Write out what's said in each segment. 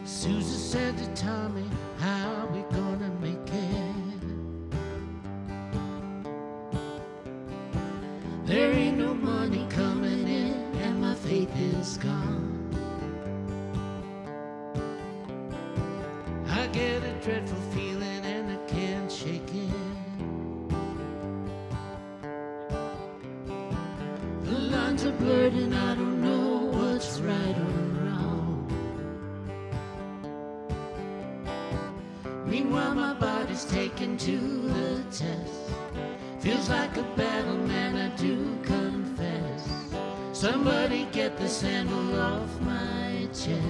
Susan said to Tommy, how we gonna make it? There ain't no money coming in and my faith is gone. I get a dreadful feeling and I can't shake it. The lines are blurred and I don't know what's right or wrong. Meanwhile my body's taken to the test. Feels like a battle, man, I do confess. Somebody get this handle off my chest.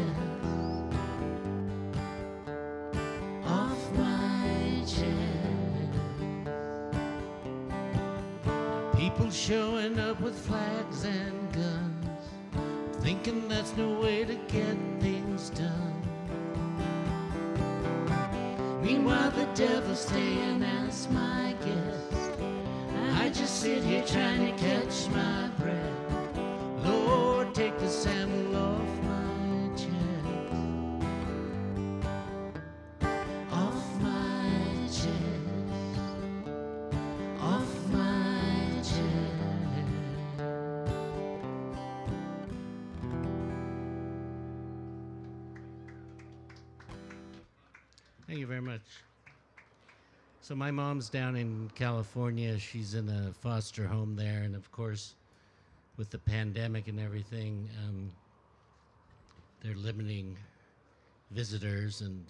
Off my chest. People showing up with flags and guns, thinking that's no way to get things done. Meanwhile the devil's staying as my guest. I just sit here trying to catch my breath. Lord, take the sandal off my chest. Off my chest. Off my chest. Thank you very much. So my mom's down in California. She's in a foster home there, and of course, with the pandemic and everything, they're limiting visitors. And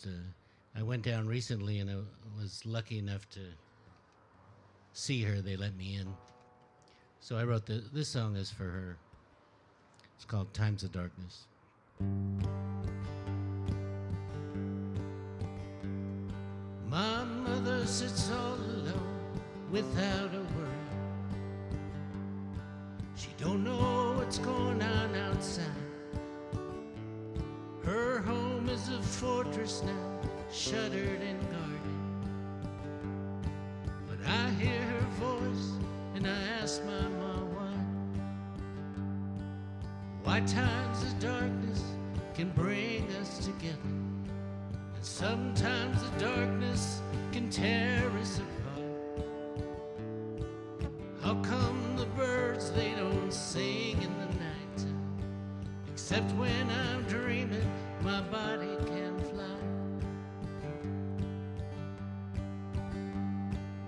I went down recently, and I was lucky enough to see her. They let me in. So I wrote this song is for her. It's called Times of Darkness. My mother sits all alone without a worry. She don't know what's going on outside. Her home is a fortress now, shuttered and guarded. But I hear her voice and I ask my mom why times of darkness can bring us together. And sometimes the darkness can tear us apart. How come the birds, they don't sing in the nighttime? Except when I'm dreaming, my body can fly.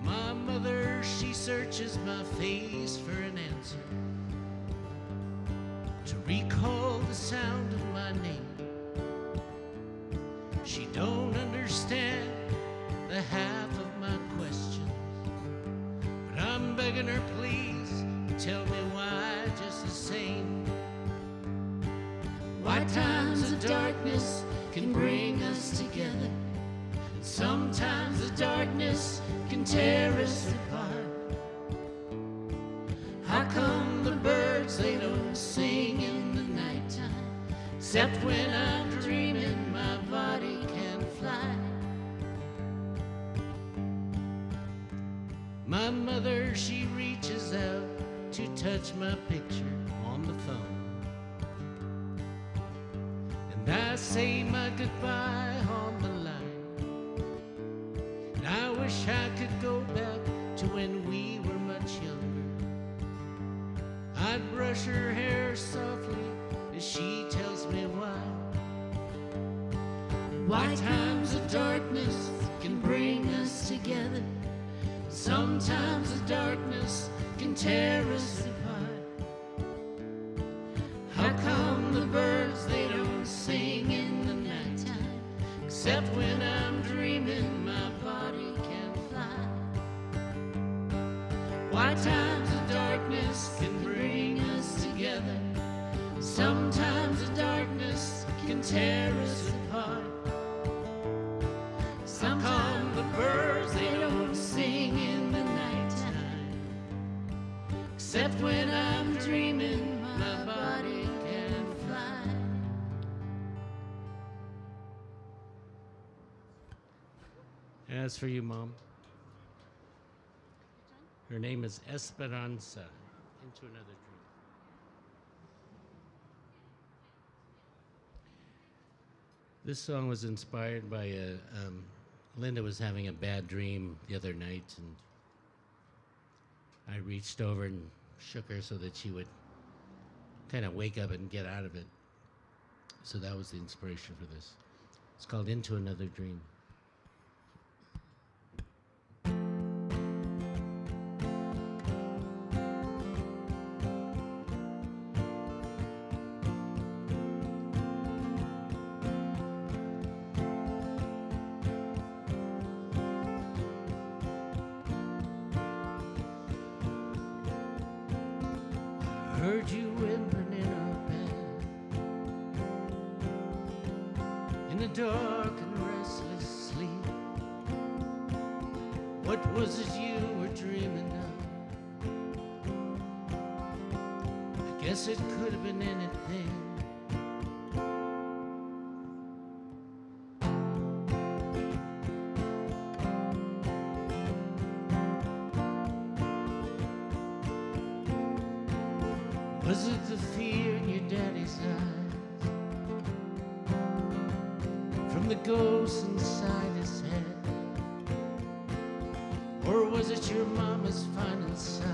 My mother, she searches my face for an answer, to recall the sound of my name. She don't understand the half of my questions, but I'm begging her, please tell me why just the same. Why times of darkness can bring us together, and sometimes the darkness can tear us apart. How come the birds, they don't sing in the nighttime? Except when I'm dreaming, my body can fly. My mother, she reaches out to touch my picture on the phone, and I say my goodbye on the line. And I wish I could go back to when we were much younger. I'd brush her hair softly as she tells me why. Why times of darkness can bring us together, sometimes the darkness can tear us apart. How come the birds, they don't sing in the nighttime? Except when I'm dreaming, my body can fly. Why times of darkness can bring us together, sometimes the darkness can tear us apart. How come the birds, they don't sing in the nighttime? Except when I'm dreaming, my body can fly. As for you, Mom. Her name is Esperanza. Into Another Dream. This song was inspired by Linda was having a bad dream the other night, and I reached over and shook her so that she would kind of wake up and get out of it. So that was the inspiration for this. It's called Into Another Dream. Heard you whimpering in our bed, in the dark and restless sleep. What was it you were dreaming of? I guess it could have been anything. Was it the fear in your daddy's eyes, from the ghost inside his head? Or was it your mama's final sigh,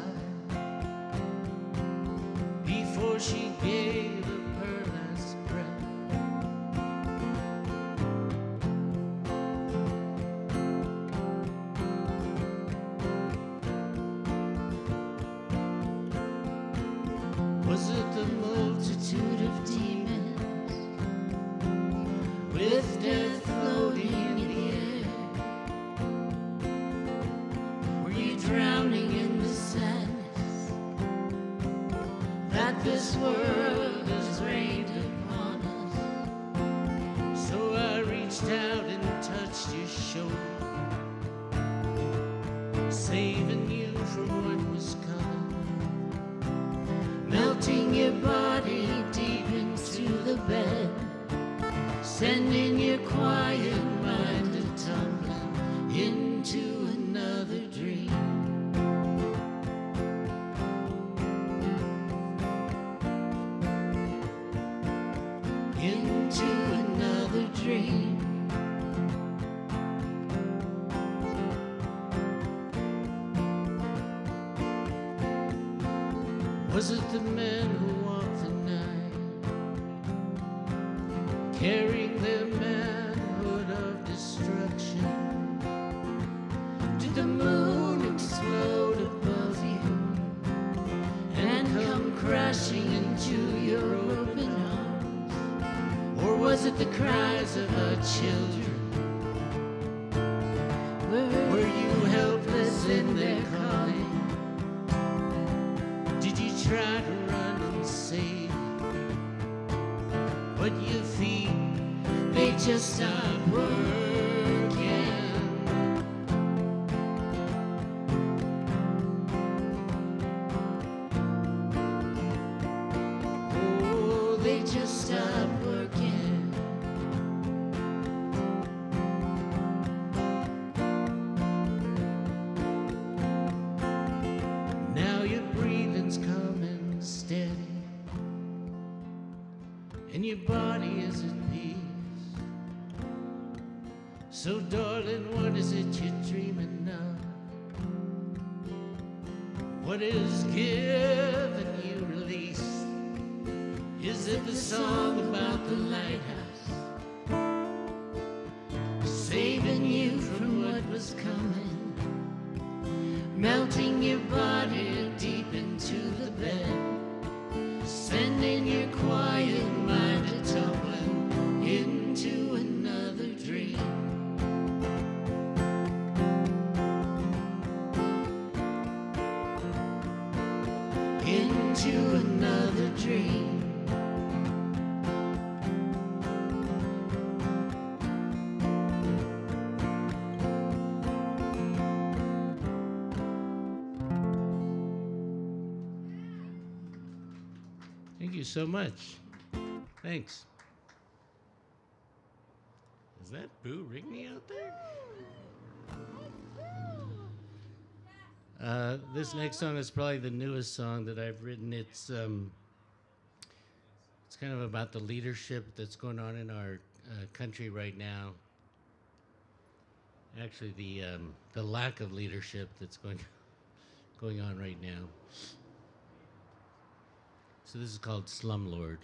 before she gave up her last breath? Was it the multitude of demons, with death floating in the air? Were you drowning in the sadness that this world has rained upon us? So I reached out and touched your shoulder, saving you from what was coming, melting your body deep into the bed, sending your quiet mind a tumbling into another dream. Into another dream. Was it the men who walked the night, carrying their manhood of destruction? Did the moon explode above you and come crashing into your open arms? Or was it the cries of our children? Were you helpless in their calling? Try to run and save, but your feet, they just stopped working. Oh, they just stopped working. Now your breathing's coming steady, and your body is at peace. So darling, what is it you're dreaming of? What is giving you release? Is it the song about the lighthouse, saving you from what was coming, melting your body deep into the bed, sending your quiet mind a tumbling into another dream? Into another dream. Thank you so much. Thanks. Is that Boo Rigney out there? This next song is probably the newest song that I've written. It's kind of about the leadership that's going on in our country right now. Actually, the lack of leadership that's going on right now. So this is called Slumlord.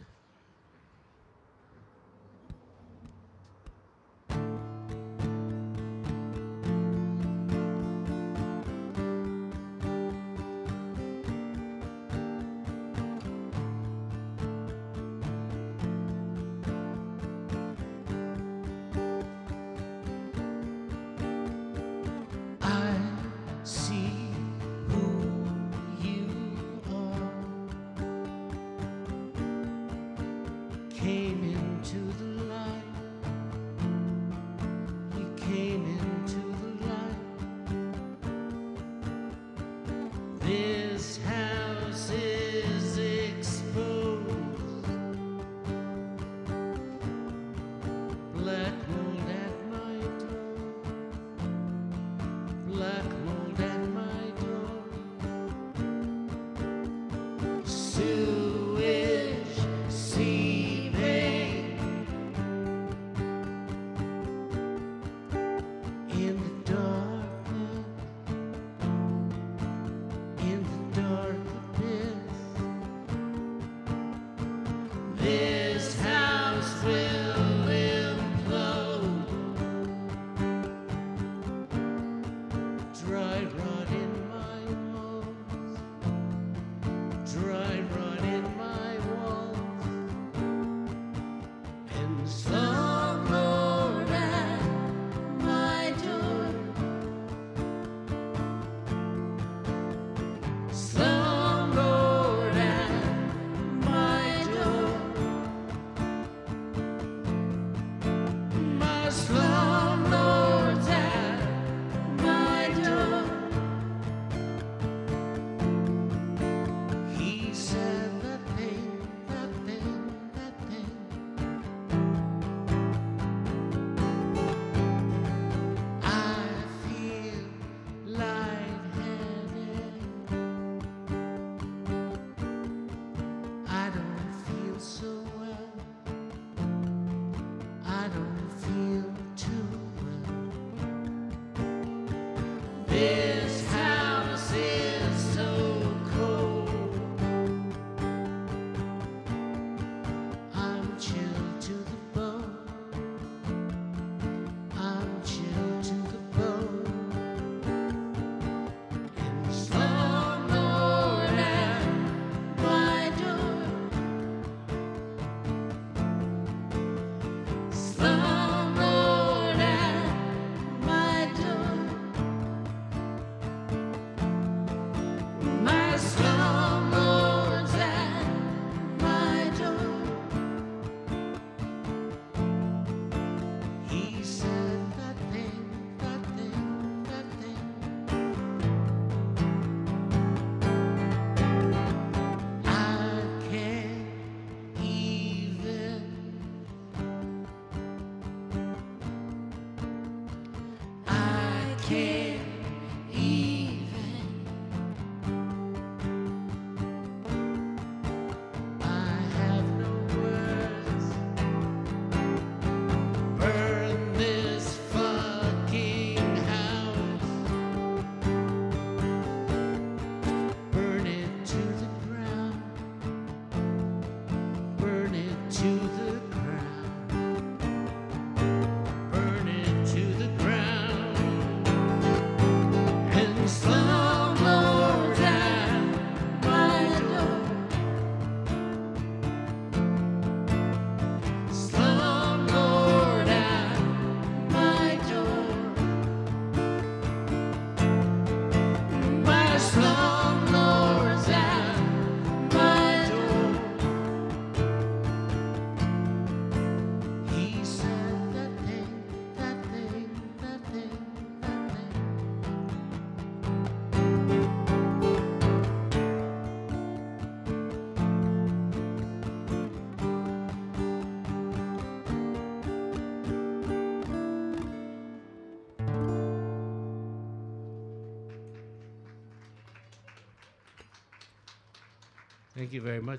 Thank you very much.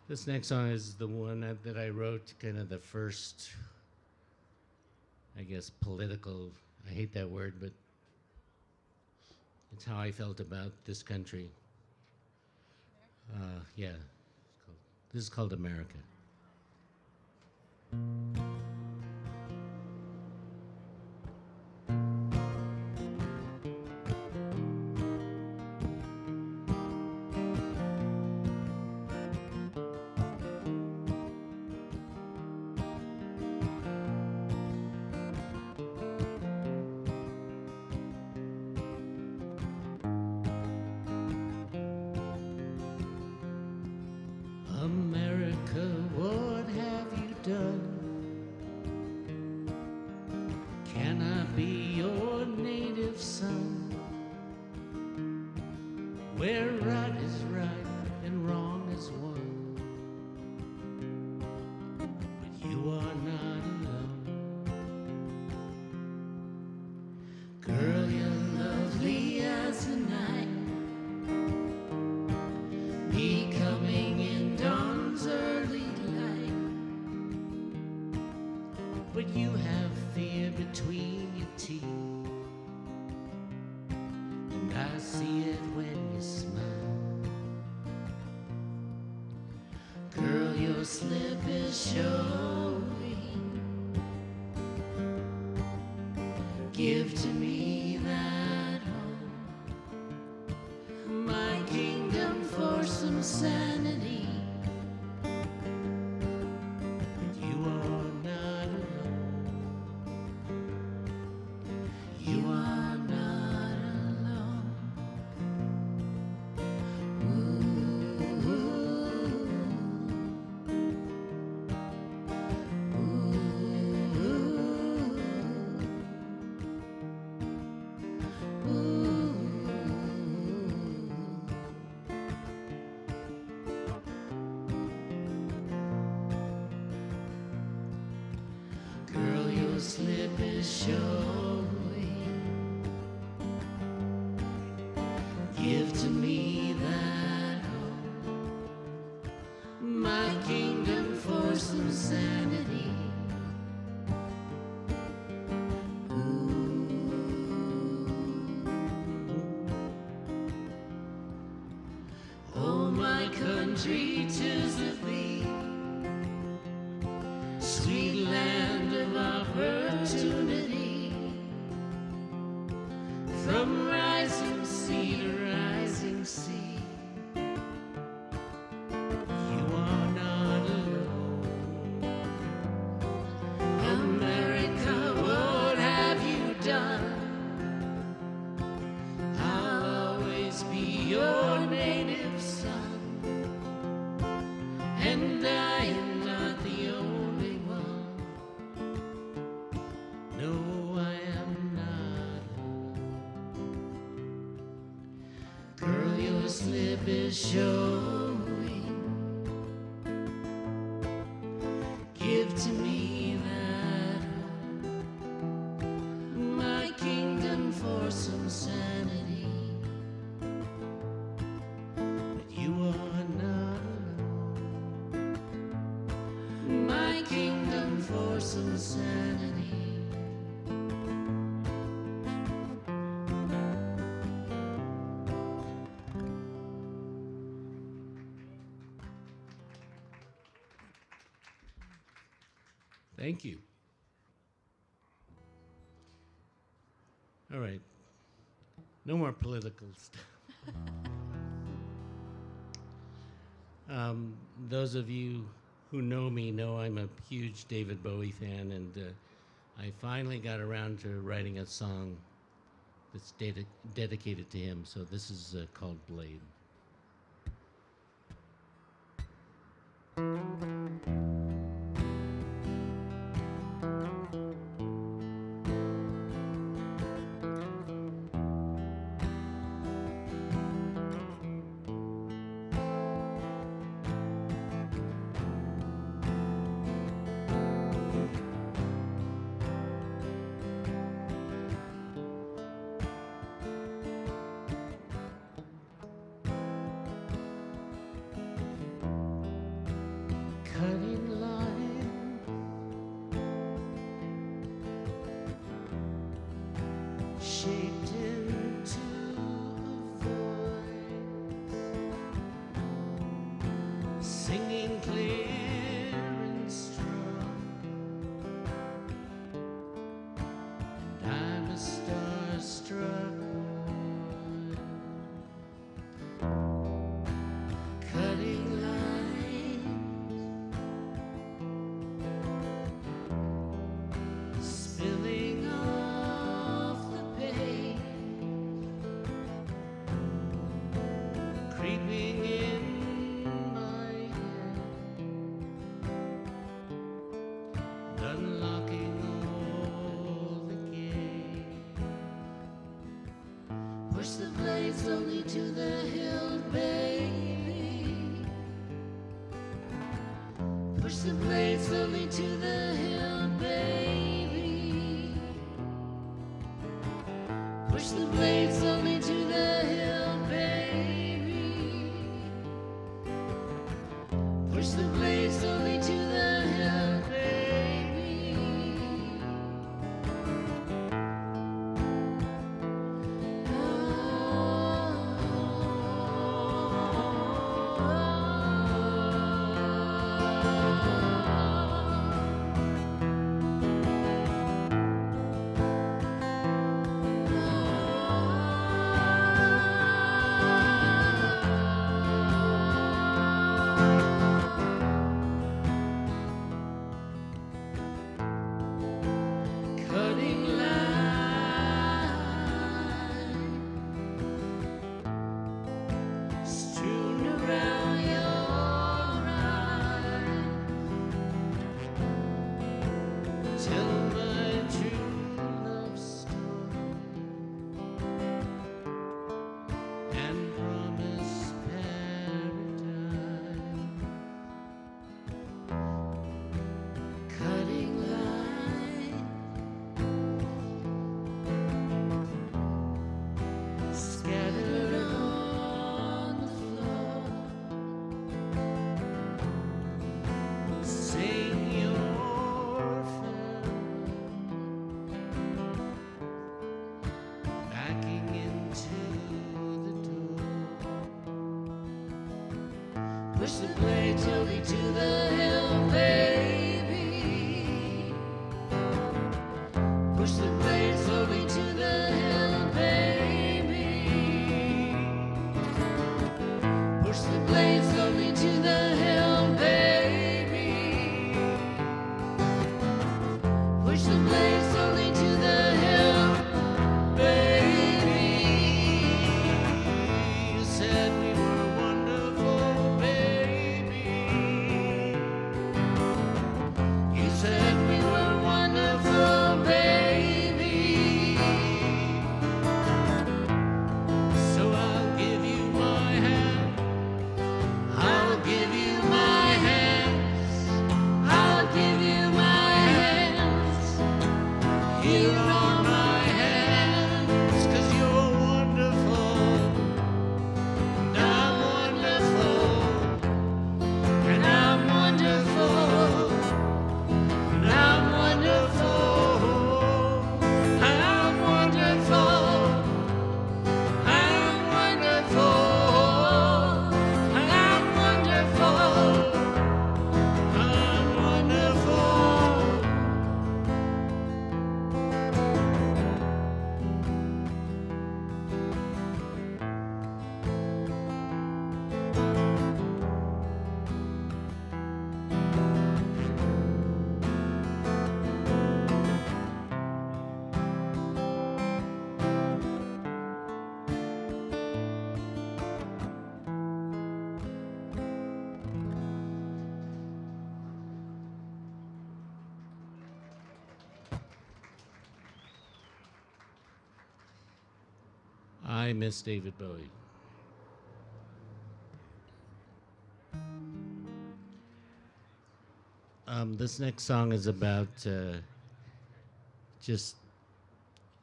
This next song is the one that I wrote, kind of the first, I guess, political, I hate that word, but it's how I felt about this country. Yeah, this is called America. America, what have you done? Can I be your native son? Where right is right and wrong is one, but you are not alone. Girl, you're lovely as the night, me coming in dawn's early light, but you have fear between your teeth, and I see it when you smile. Girl, your slip is showing. Give to me that home, my kingdom for some sanity. But you are not alone. You are not alone. Ooh, girl, your slip is showing. Give to me that home, my kingdom for some sanity. Oh, my country, 'tis of thee, sweet land of opportunity. From rising sea to rising sea, you are not alone. America, what have you done? I'll always be your native son, and I am not the only one. No, I am not alone. Girl, your slip is showing. Give to me that home, my kingdom for some sanity. But you are not alone. My kingdom for some sanity. Thank you. All right. No more political stuff. Those of you who know me know I'm a huge David Bowie fan, and I finally got around to writing a song that's dedicated to him. So this is called Blade. slowly to the hill, baby. Push the blade slowly to the hill, baby. Push the blade slowly to the hill, baby. Push the blade slowly to the hill, baby. Cutting line strewn around your eye. Tell my true love story and promise paradise. Cutting line scattered on the floor. Sing your farewell, backing into the door. Push the blade slowly to the hill, baby. Push the blade slowly to the hill, baby. Push the blade slowly to the hill, baby. Push the blade slowly to the hill, baby. You said we were wonderful, baby. You said we were wonderful, baby. So I'll give you my hand. I'll give you my hands. I'll give you my hands. Here are my hands, 'cause you're wonderful. And I'm wonderful. And I'm wonderful. And I'm wonderful. I'm wonderful. I'm wonderful. I'm wonderful. I'm wonderful. I miss David Bowie. This next song is about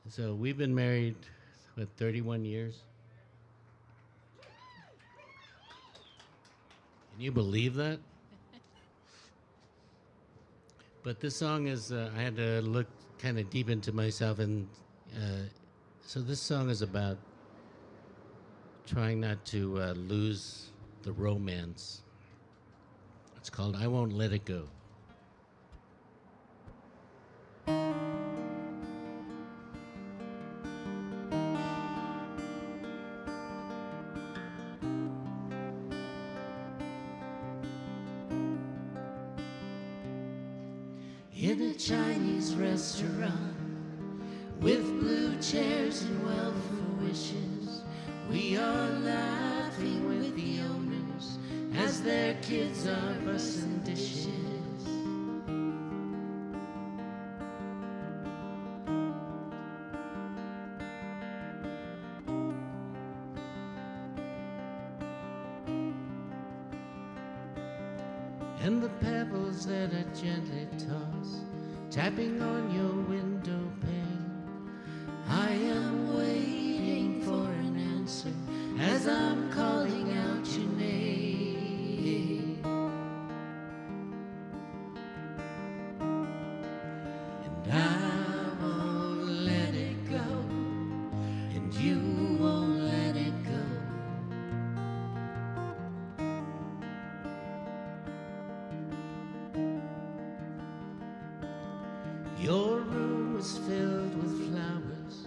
so we've been married, 31 years? Can you believe that? But this song is, I had to look kind of deep into myself, and so this song is about trying not to lose the romance. It's called I Won't Let It Go. In a Chinese restaurant with blue chairs and welfare wishes, we are laughing with the owners as their kids are bussing dishes. and the pebbles that are gently tossed, tapping on your window pane. I am waiting for an answer as I'm calling out your name. And I won't let it go, and you won't let it go. Your room is filled with flowers,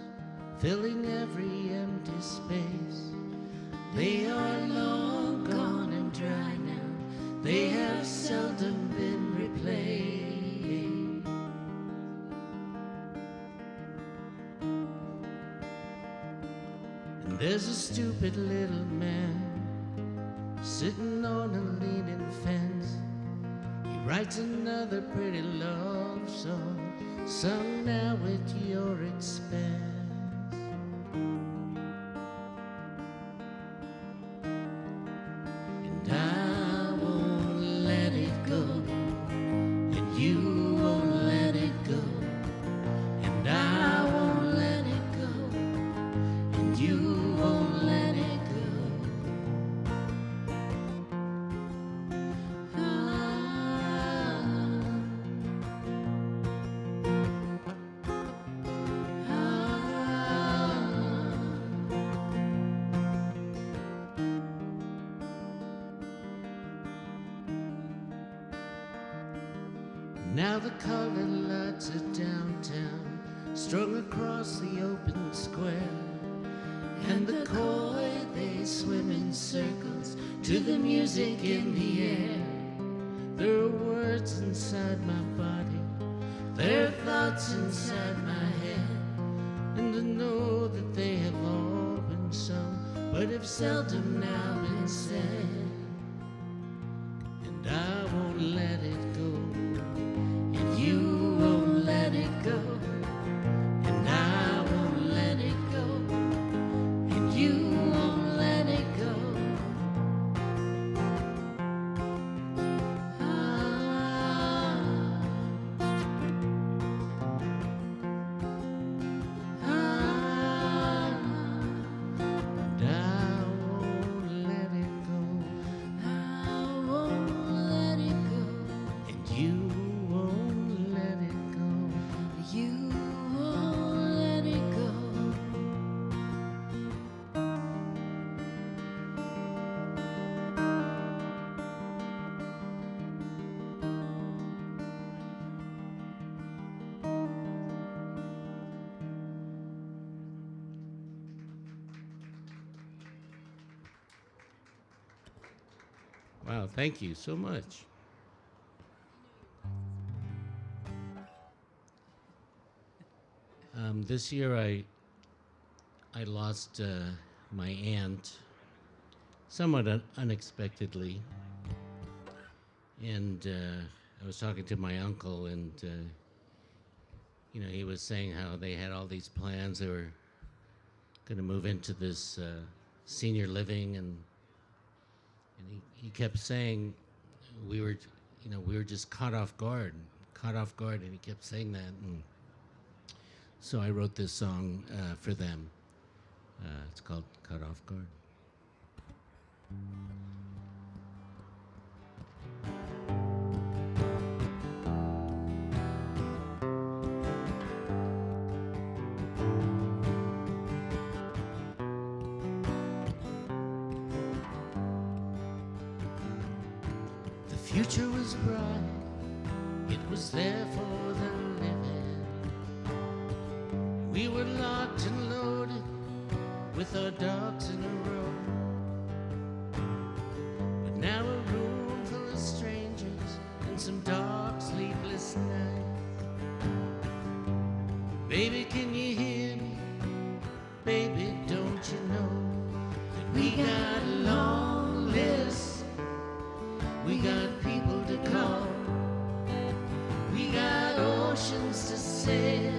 filling every empty space. They are long gone and dry now, they have seldom been replaced. And there's a stupid little man sitting on a leaning fence. He writes another pretty love song, sung now at your expense. And I won't let it go, and you won't let it go. And I won't let it go, and you won't let it Now the colored lights are downtown, strung across the open square, and the koi, they swim in circles to the music in the air. There are words inside my body, there are thoughts inside my head, and I know that they have all been sung, but have seldom now been said. And I won't let it go, you won't let it go, and I won't let it go, and you won't let it go. And I won't let it go, I won't let it go, and you won't let it go, you won't let it go. Wow, thank you so much. This year I lost my aunt somewhat unexpectedly, and I was talking to my uncle, and you know, he was saying how they had all these plans. They were going to move into this senior living, and he kept saying we were just caught off guard, and he kept saying that. And so I wrote this song for them. It's called Caught Off Guard. The future was bright, it was there for the living. We were locked and loaded with our dogs in a row. But now a room full of strangers and some dark, sleepless nights. Baby, can you hear me? Baby, don't you know that we got a long list? We got people to call, we got oceans to sail,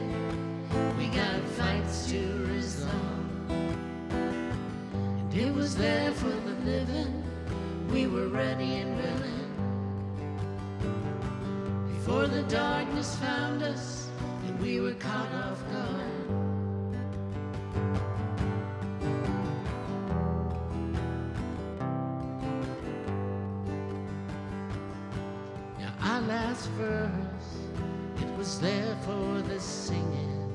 we got fights to resolve. And it was there for the living, we were ready and willing. before the darkness found us and we were caught off guard. Now our last verse, it was there for the singing,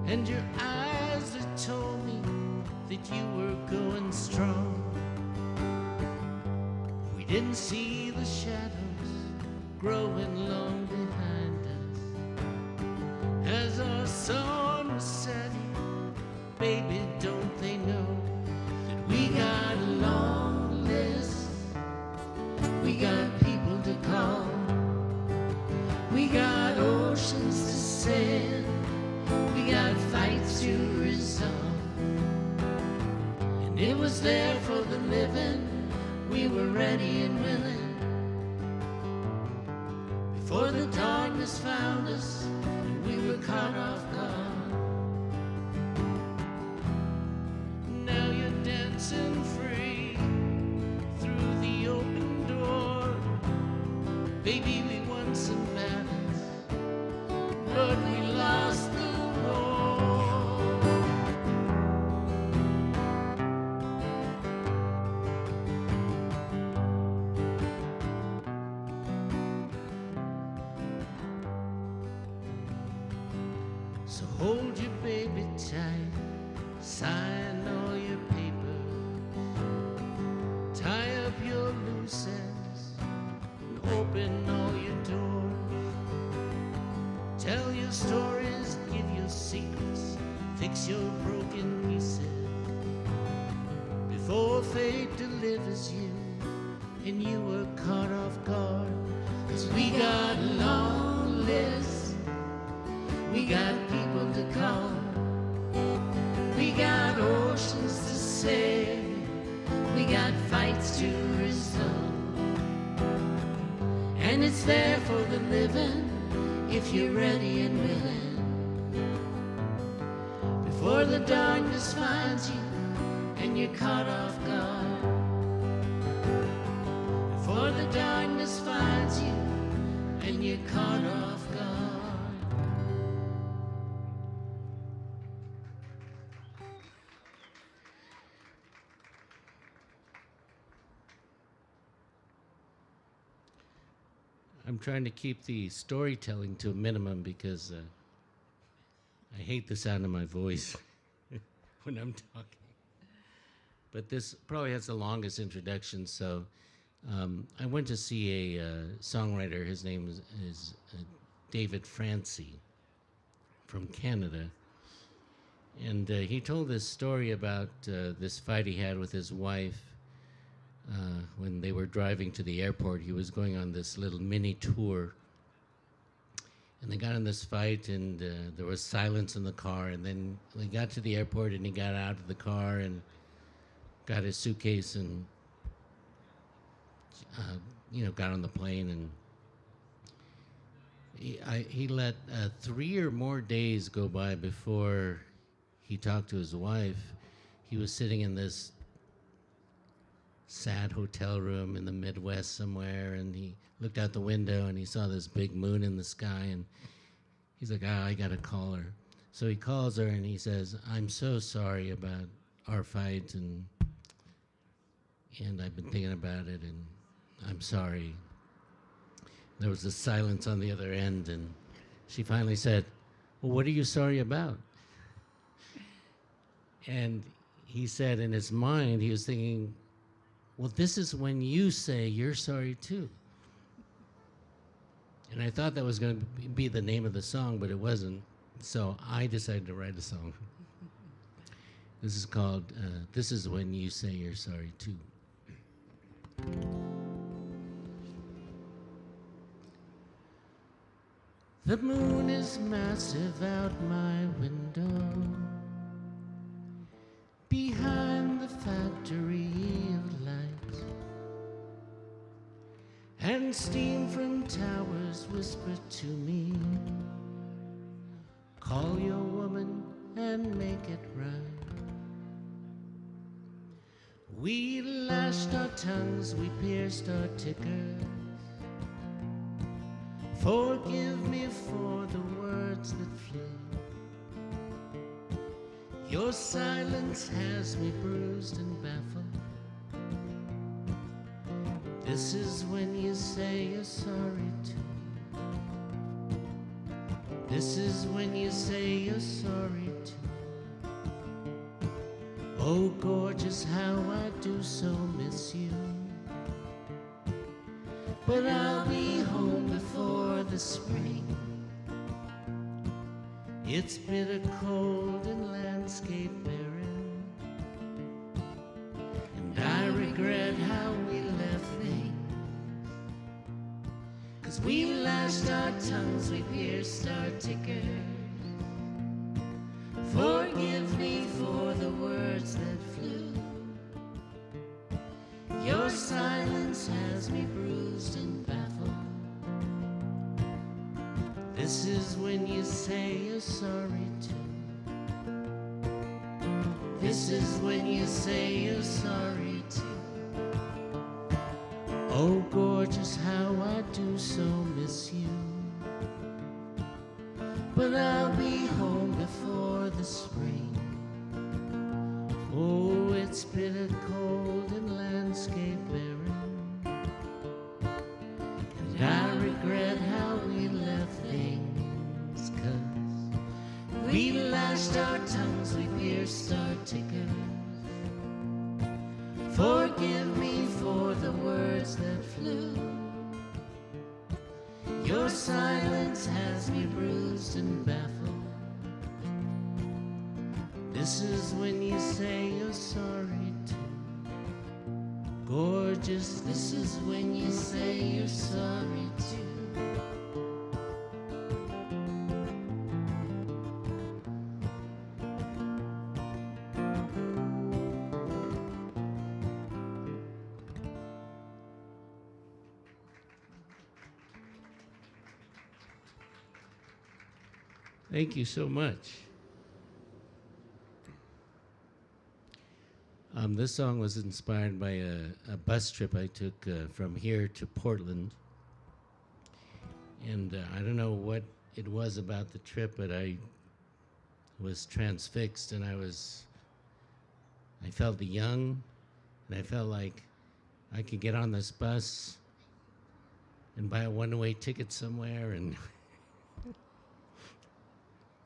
and your eyes that told me that you were going strong. We didn't see the shadows growing long behind us. As our sun was setting, baby, don't they know that we got a long list? We got people to call, we got oceans to sail, we got fights to resolve. And it was there for the living, we were ready and willing, before the darkness found us and we were caught off guard. Now you're dancing free through the open door. Baby, we won some battles, but we lost the so hold your baby tight, sign all your papers, tie up your loose ends, and open all your doors. Tell your stories, give your secrets, fix your broken pieces, before fate delivers you and you were caught off guard. 'Cause we got a long list, we got people to call, we got oceans to sail, we got fights to resolve. And it's there for the living, if you're ready and willing, before the darkness finds you and you're caught off guard. Before the darkness finds you and you're caught off guard. I'm trying to keep the storytelling to a minimum because I hate the sound of my voice when I'm talking. But this probably has the longest introduction, so I went to see a songwriter. His name is David Francie from Canada. And he told this story about this fight he had with his wife when they were driving to the airport. He was going on this little mini tour. And they got in this fight, and there was silence in the car. And then they got to the airport, and he got out of the car and got his suitcase and, got on the plane. And he let 3 or more days go by before he talked to his wife. He was sitting in this sad hotel room in the Midwest somewhere, and he looked out the window and he saw this big moon in the sky, and he's like, I gotta call her. So he calls her and he says, I'm so sorry about our fight, and I've been thinking about it, and I'm sorry. There was a silence on the other end, and she finally said, well, what are you sorry about? And he said in his mind, he was thinking, well, this is when you say you're sorry too. And I thought that was going to be the name of the song, but it wasn't. So I decided to write a song. This is called, This Is When You Say You're Sorry Too. The moon is massive out my window, behind the factory of light, and steam from towers whisper to me, call your woman and make it right. We lashed our tongues, we pierced our tickers, Forgive me for the words that flew. Your silence has me bruised and baffled. This is when you say you're sorry too. This is when you say you're sorry too. Oh, gorgeous, how I do so miss you. But I'll be home before the spring. It's bitter cold and landscape barren, and I regret how we left things. 'Cause we lashed our tongues, we pierced our tickers. Forgive me for the words that flew. Your silence has me bruised and baffled. This is when you say you're sorry too. This is when you say you're sorry too. Oh, gorgeous, how I do so miss you. But I'll be home before the spring. Oh, it's bitter cold and landscape barren, and I regret how we left things. 'Cause we lashed our tongues, we pierced our tickers. Forgive me for the words that flew. Your silence has me bruised and baffled. This is when you say you're sorry too. Gorgeous, this is when you say you're sorry too. Thank you so much. This song was inspired by a bus trip I took from here to Portland. And I don't know what it was about the trip, but I was transfixed, and I felt young, and I felt like I could get on this bus and buy a one-way ticket somewhere, and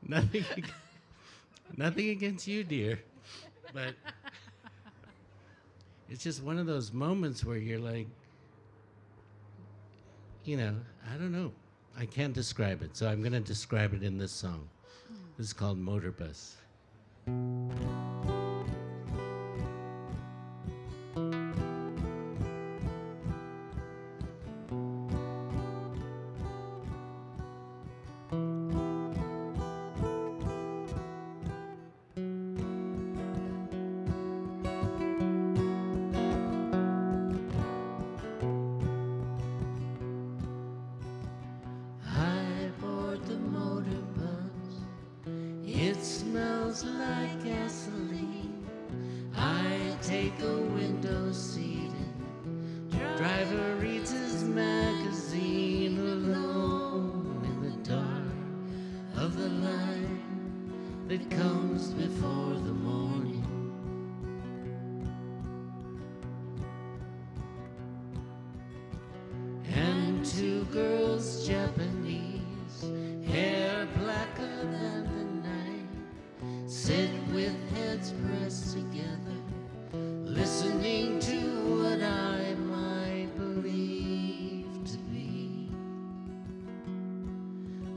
nothing against you, dear, but it's just one of those moments where you're like, I don't know. I can't describe it, so I'm going to describe it in this song. This is called Motor Bus.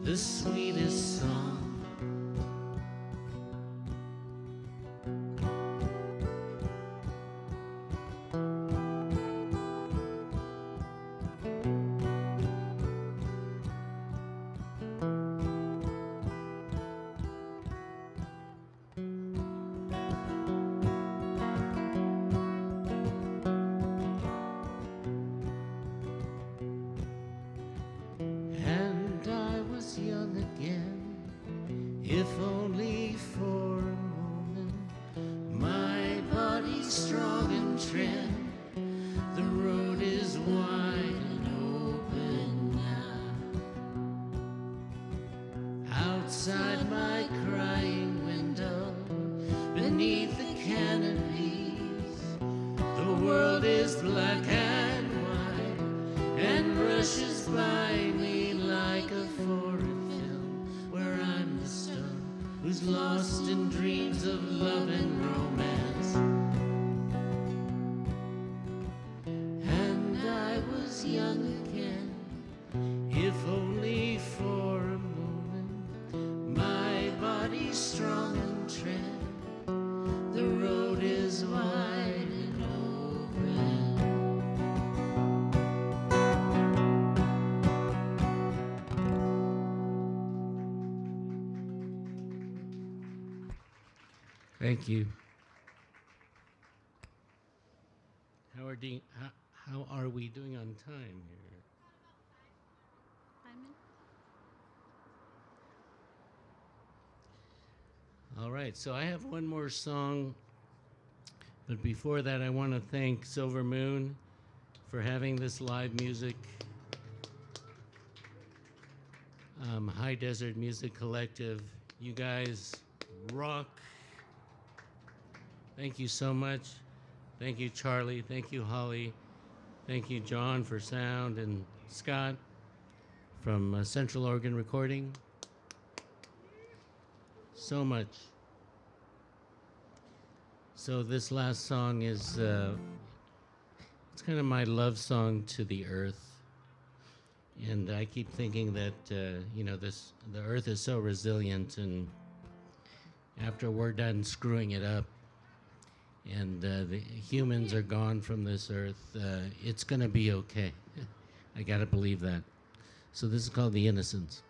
The sweetest song. If only for a moment, my body's strong and trim. The road is wide and open now. is black and white and brushes by me like a foreign film where I'm the stone who's lost in dreams of love and romance. And I was young again, if only for a moment. My body's strong and trim, the road is wide and open. Thank you. How are we doing on time here? 5 minutes. All right, so I have one more song, but before that I want to thank Silvermoon for having this live music. High Desert Music Collective, you guys rock. Thank you so much. Thank you, Charlie. Thank you, Holly. Thank you, John, for sound, and Scott from Central Oregon Recording. So much. So this last song is, it's kind of my love song to the earth. And I keep thinking that, the earth is so resilient, and after we're done screwing it up, and the humans are gone from this earth, it's going to be okay. I got to believe that. So this is called The Innocence.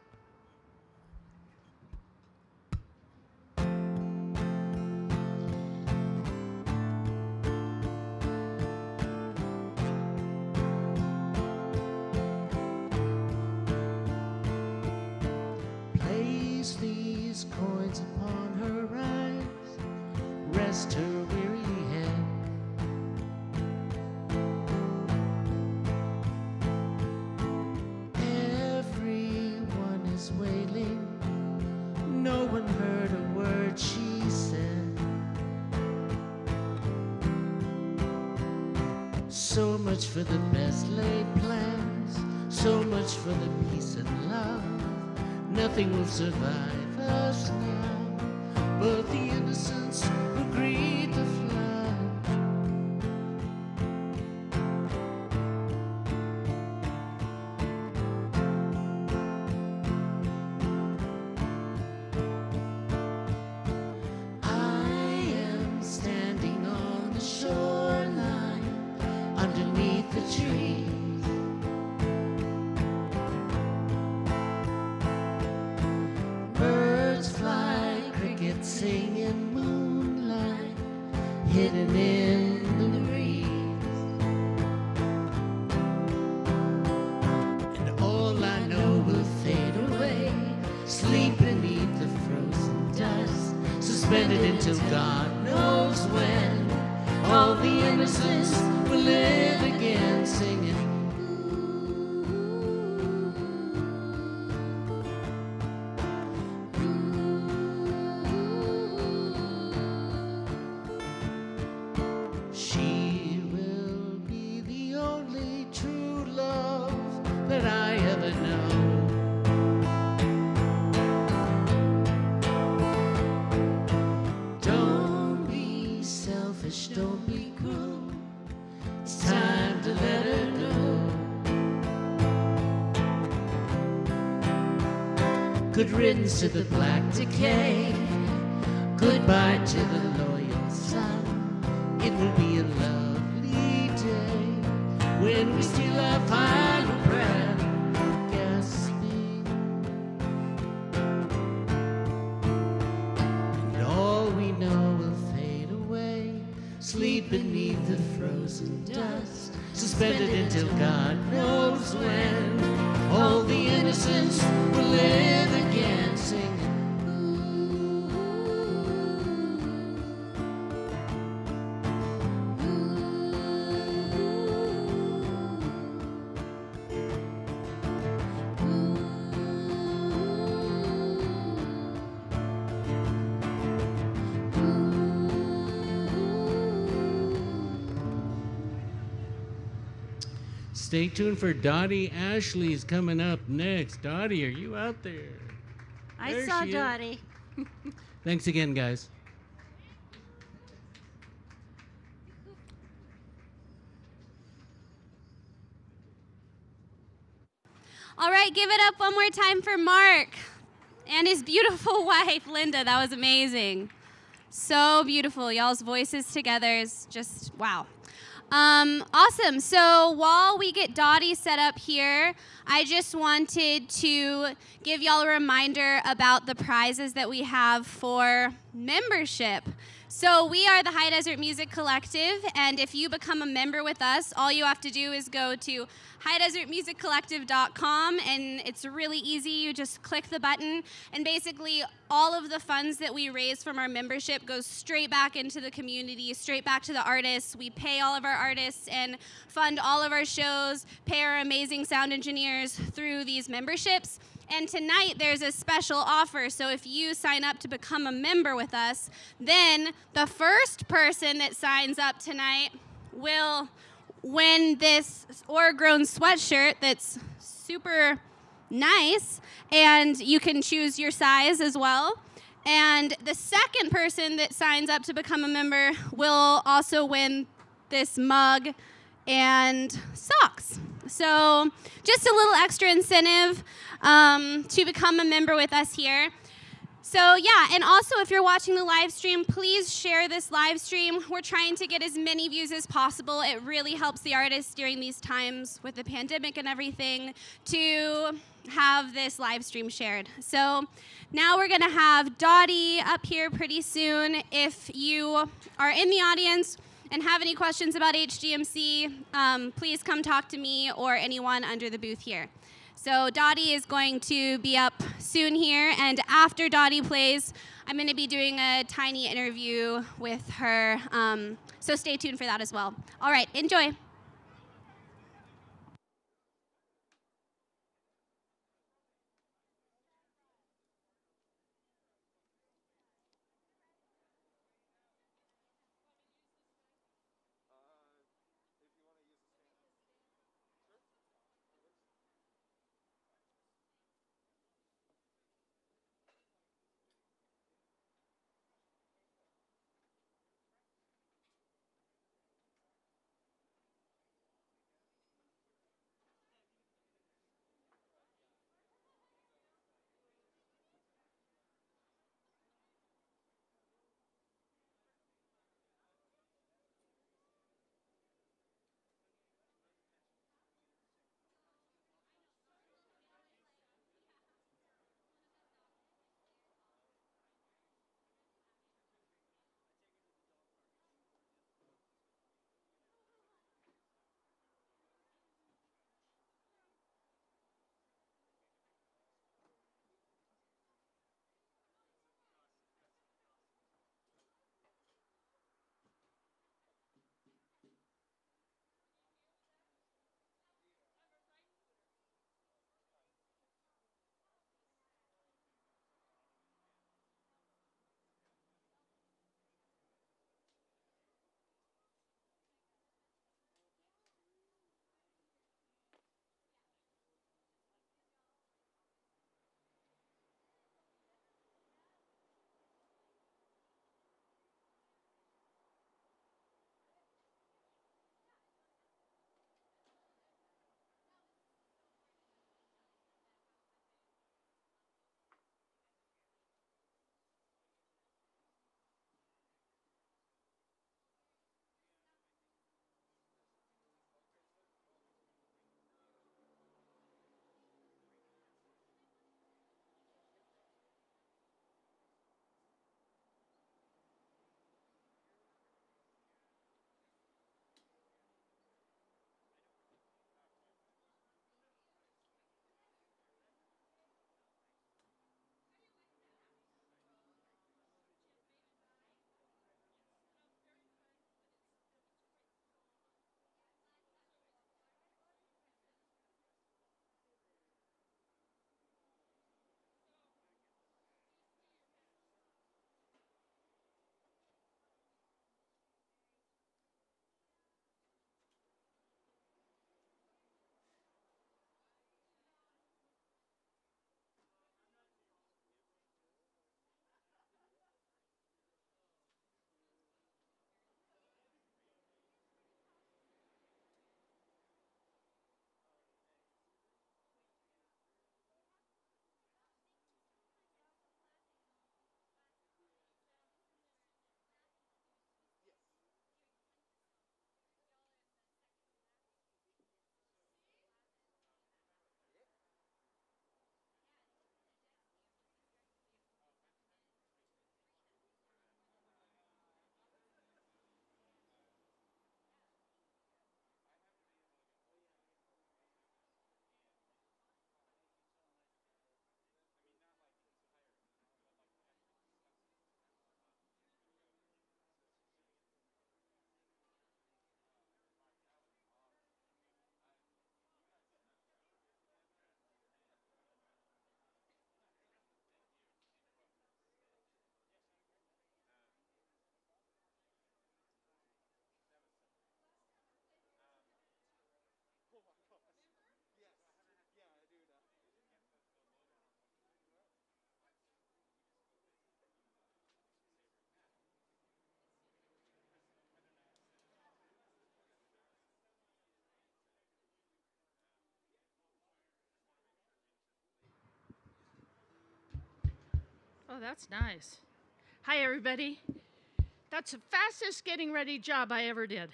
Place these coins upon her eyes, rest her weary head. Everyone is wailing, no one heard a word she said. So much for the best laid plans, so much for the peace and love. Nothing will survive us now but the innocence who greet the flood. I am standing on the shoreline underneath the trees. Birds fly, crickets sing in moonlight, hidden in the reeds. And all I know will fade away, sleep beneath the frozen dust, suspended until God knows when. All the innocents will live again, singing. She will be the only true love that I ever know. Don't be selfish, don't be cruel. It's time to let her go. Good riddance to the black decay. Goodbye to the loyal sun. It will be a lovely day when we steal our final breath, gasping. And all we know will fade away, sleep beneath the frozen dust, suspended until God knows when. All the innocents will live again, singing. Stay tuned for Dottie Ashley's coming up next. Dottie, are you out there? I saw Dottie. Thanks again, guys. All right, give it up one more time for Mark and his beautiful wife, Linda. That was amazing. So beautiful. Y'all's voices together is just wow. Awesome. So while we get Dottie set up here, I just wanted to give y'all a reminder about the prizes that we have for membership. So we are the High Desert Music Collective, and if you become a member with us, all you have to do is go to highdesertmusiccollective.com, and it's really easy. You just click the button, and basically all of the funds that we raise from our membership goes straight back into the community, straight back to the artists. We pay all of our artists and fund all of our shows, pay our amazing sound engineers through these memberships. And tonight there's a special offer, so if you sign up to become a member with us, then the first person that signs up tonight will win this Oregrown sweatshirt that's super nice, and you can choose your size as well. And the second person that signs up to become a member will also win this mug and socks. So just a little extra incentive to become a member with us here. So yeah, and also if you're watching the live stream, please share this live stream. We're trying to get as many views as possible. It really helps the artists during these times with the pandemic and everything to have this live stream shared. So now we're gonna have Dottie up here pretty soon. If you are in the audience and have any questions about HDMC, please come talk to me or anyone under the booth here. So Dottie is going to be up soon here, and after Dottie plays, I'm going to be doing a tiny interview with her, so stay tuned for that as well. All right, enjoy. Oh, that's nice. Hi, everybody. That's the fastest getting ready job I ever did.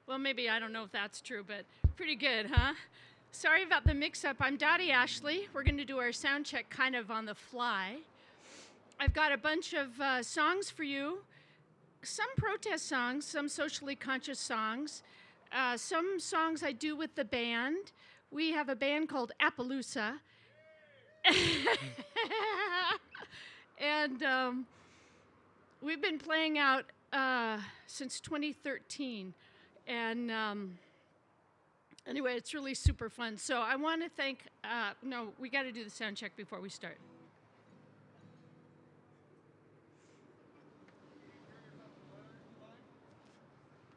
Well, maybe, I don't know if that's true, but pretty good, huh? Sorry about the mix-up. I'm Dottie Ashley. We're going to do our sound check kind of on the fly. I've got a bunch of songs for you. Some protest songs, some socially conscious songs, some songs I do with the band. We have a band called Appaloosa. And we've been playing out since 2013. And anyway, it's really super fun. So I want to thank, no, we got to do the sound check before we start.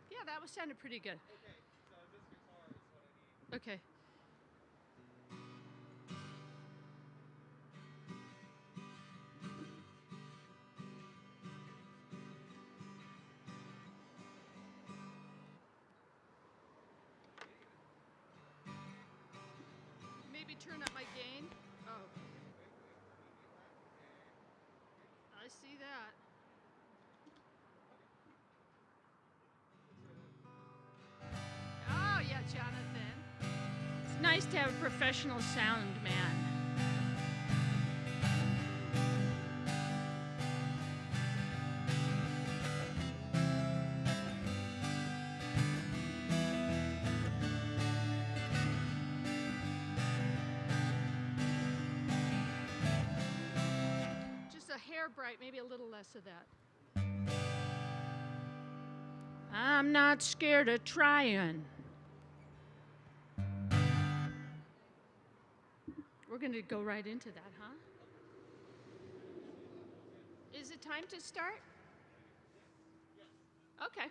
Yeah, that was sounded pretty good. Okay, so this guitar is what I need. Okay. Maybe turn up my gain. Oh. I see that. Oh, yeah, Jonathan. It's nice to have a professional sound man. Just a hair bright, maybe a little less of that. I'm not scared of trying. We're going to go right into that, huh? Is it time to start? Okay.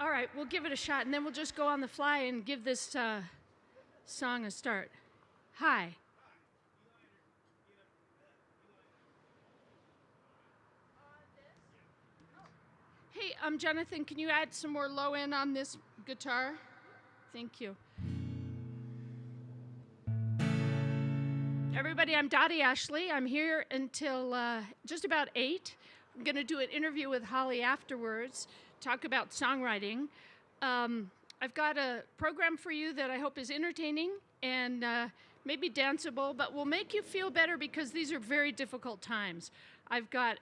All right, we'll give it a shot, and then we'll just go on the fly and give this song a start. Hi. Hey, Jonathan, can you add some more low end on this guitar? Thank you. Everybody, I'm Dottie Ashley. I'm here until just about 8. I'm going to do an interview with Holly afterwards, talk about songwriting. I've got a program for you that I hope is entertaining and maybe danceable, but will make you feel better because these are very difficult times. I've got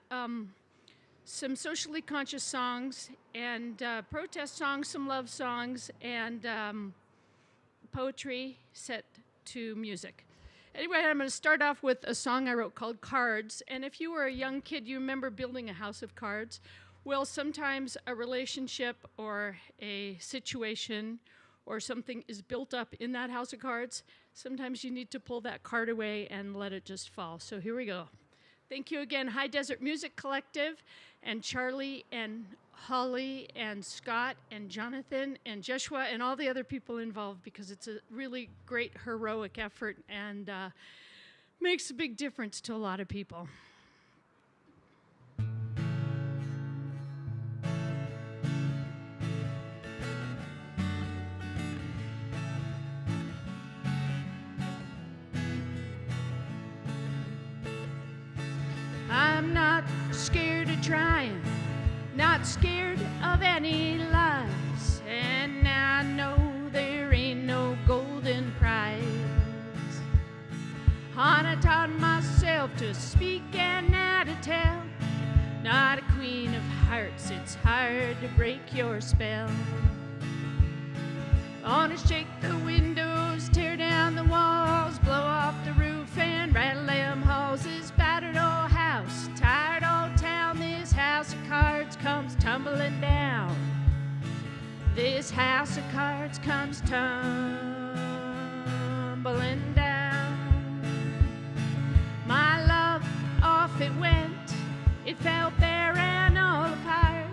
some socially conscious songs and protest songs, some love songs, and poetry set to music. Anyway, I'm going to start off with a song I wrote called Cards. And if you were a young kid, you remember building a house of cards. Well, sometimes a relationship or a situation or something is built up in that house of cards. Sometimes you need to pull that card away and let it just fall. So here we go. Thank you again, High Desert Music Collective, and Charlie and Holly and Scott and Jonathan and Joshua and all the other people involved, because it's a really great heroic effort and makes a big difference to a lot of people. I'm not scared of trying, not scared of any lies, and I know there ain't no golden prize. And I taught myself to speak and not to tell, not a queen of hearts, it's hard to break your spell. Wanna shake the windows, tear down the walls, blow off the roof and rattle them houses, battered old house, tired old town, this house of cards comes tumbling down. This house of cards comes tumbling down. My love, off it went, it fell bare and all apart.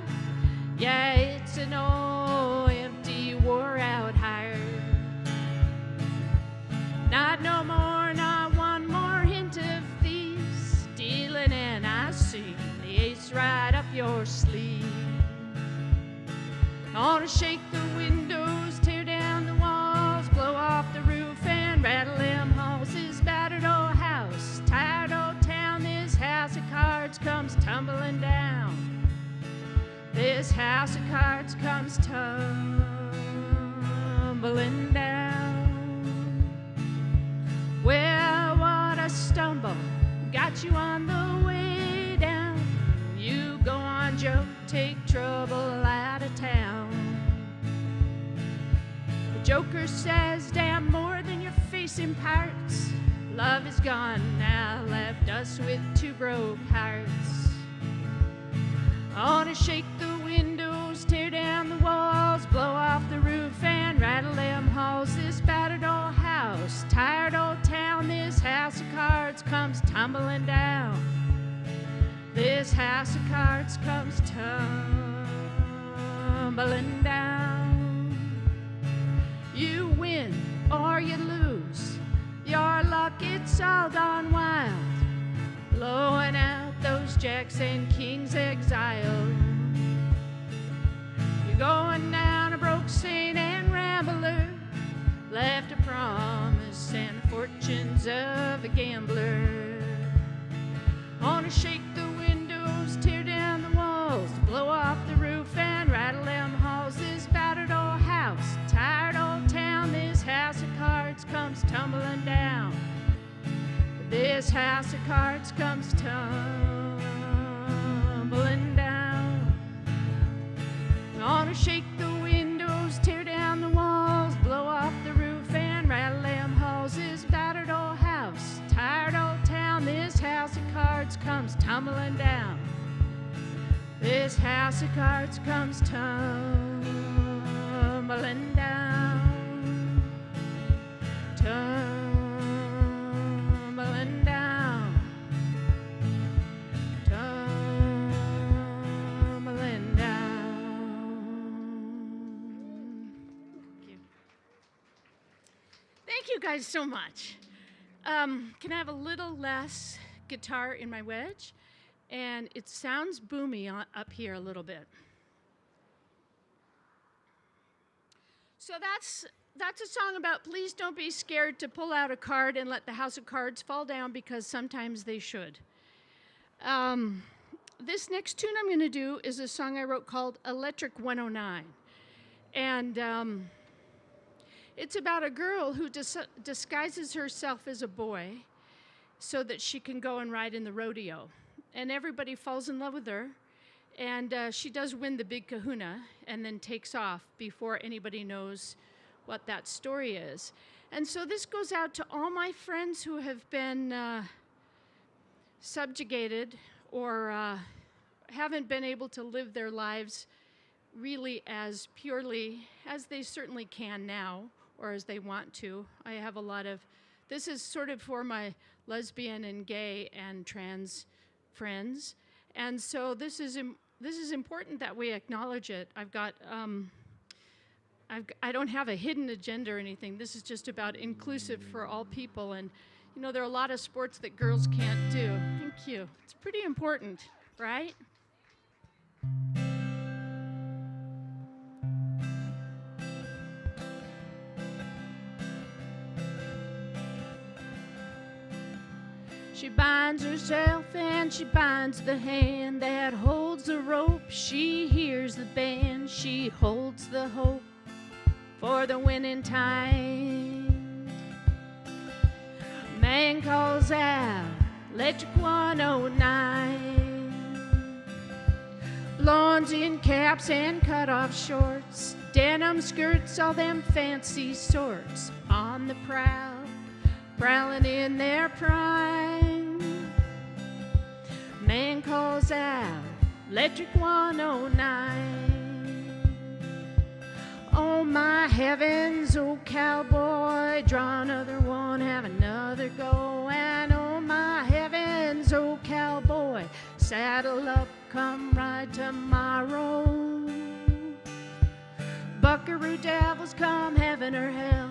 Yeah, it's an old empty wore out heart. Not no more, not one more hint of thieves stealing, and I see the ace right up your sleeve. I wanna shake the windows, tear down the walls, blow off the roof and rattle them halls. This battered old house, tired old town, this house of cards house of cards comes tumbling down. Well, what a stumble got you on the way down. You go on, Joe, take trouble out of town. The Joker says, damn, more than your face imparts. Love is gone now, left us with two broke hearts. I wanna shake the windows, tear down the walls, blow off the roof and rattle them halls. This battered old house, tired old town, this house of cards comes tumbling down. This house of cards comes tumbling down. You win or you lose, your luck, it's all gone wild. Blowing out those jacks and kings exiled. You're going down a broke saint and rambler, left a promise and the fortunes of a gambler. Wanna shake the windows, tear down the walls, blow off the roof and rattle them halls. This battered old house, tired old town, this house of cards comes tumbling down. This house of cards comes tumbling down. I wanna shake the windows, tear down the walls, blow off the roof and rattle them halls. This battered old house, tired old town, this house of cards comes tumbling down. This house of cards comes tumbling down. Tumbling down. Tumbling down. Thank you guys so much. Can I have a little less guitar in my wedge? And it sounds boomy up here a little bit. So that's a song about please don't be scared to pull out a card and let the house of cards fall down, because sometimes they should. This next tune I'm going to do is a song I wrote called Electric 109. And it's about a girl who disguises herself as a boy so that she can go and ride in the rodeo. And everybody falls in love with her. And she does win the big kahuna and then takes off before anybody knows what that story is. And so this goes out to all my friends who have been subjugated or haven't been able to live their lives really as purely as they certainly can now, or as they want to. I have a lot of, this is sort of for my lesbian and gay and trans friends. And so this is important that we acknowledge it. I don't have a hidden agenda or anything. This is just about inclusive for all people. And, you know, there are a lot of sports that girls can't do. Thank you. It's pretty important, right? She binds herself and she binds the hand that holds the rope. She hears the band, she holds the hope for the winning time. Man calls out, Electric 109. Blondes in caps and cut-off shorts, denim skirts, all them fancy sorts, on the prowl, prowling in their prime. Man calls out, Electric 109. Oh my heavens, oh cowboy, draw another one, have another go. And oh my heavens, oh cowboy, saddle up, come ride tomorrow. Buckaroo devils, come heaven or hell,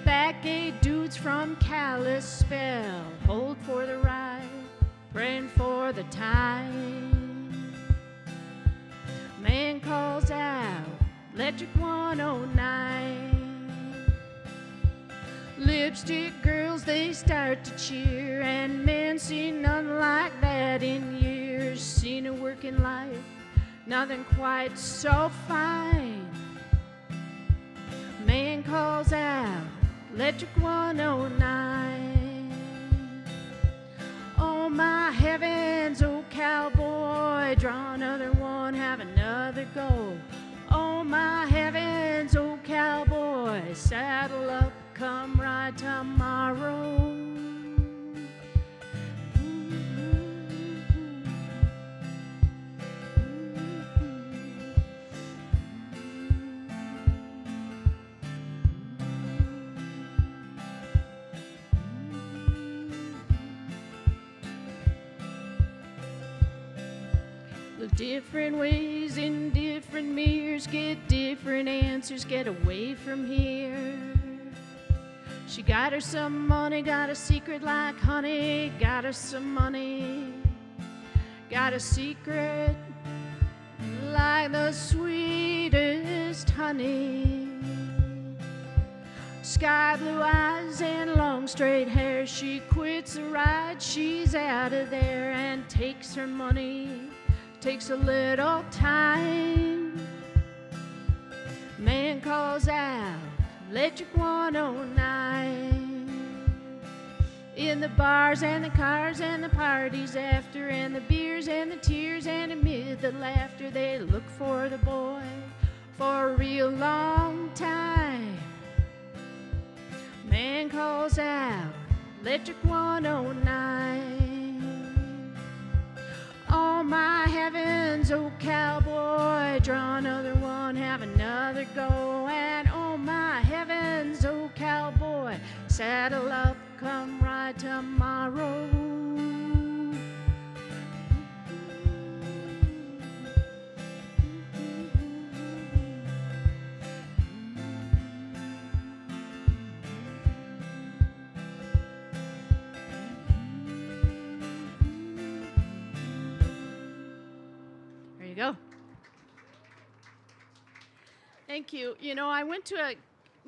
back-gate dudes from Kalispell, hold for the ride, praying for the time. Man calls out, Electric 109. Lipstick girls, they start to cheer, and men see none like that in years. Seen a working life, nothing quite so fine. Man calls out, Electric 109. Oh my heavens, oh cowboy, draw another one, have another go. Oh my heavens, oh cowboy, saddle up, come ride tomorrow. Look different ways in different mirrors, get different answers, get away from here. She got her some money, got a secret like honey, got her some money, got a secret like the sweetest honey. Sky blue eyes and long straight hair, she quits the ride, she's out of there and takes her money. Takes a little time. Man calls out, Electric 109. In the bars and the cars and the parties after, and the beers and the tears, and amid the laughter, they look for the boy for a real long time. Man calls out, Electric 109. Oh my heavens, oh cowboy, draw another one, have another go. And oh my heavens, oh cowboy, saddle up, come ride tomorrow. Go. Thank you. You know, I went to a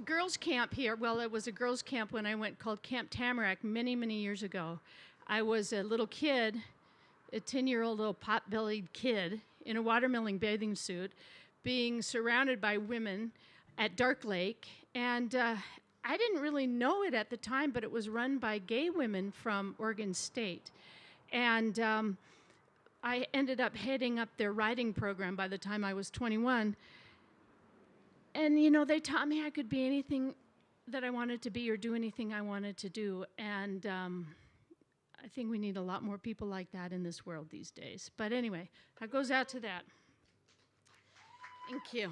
girls' camp here. Well, it was a girls' camp when I went called Camp Tamarack many, many years ago. I was a little kid, a 10-year-old little pot-bellied kid in a watermelon bathing suit, being surrounded by women at Dark Lake. And I didn't really know it at the time, but it was run by gay women from Oregon State. And I ended up heading up their writing program by the time I was 21. And, you know, they taught me I could be anything that I wanted to be or do anything I wanted to do. And I think we need a lot more people like that in this world these days. But anyway, that goes out to that. Thank you.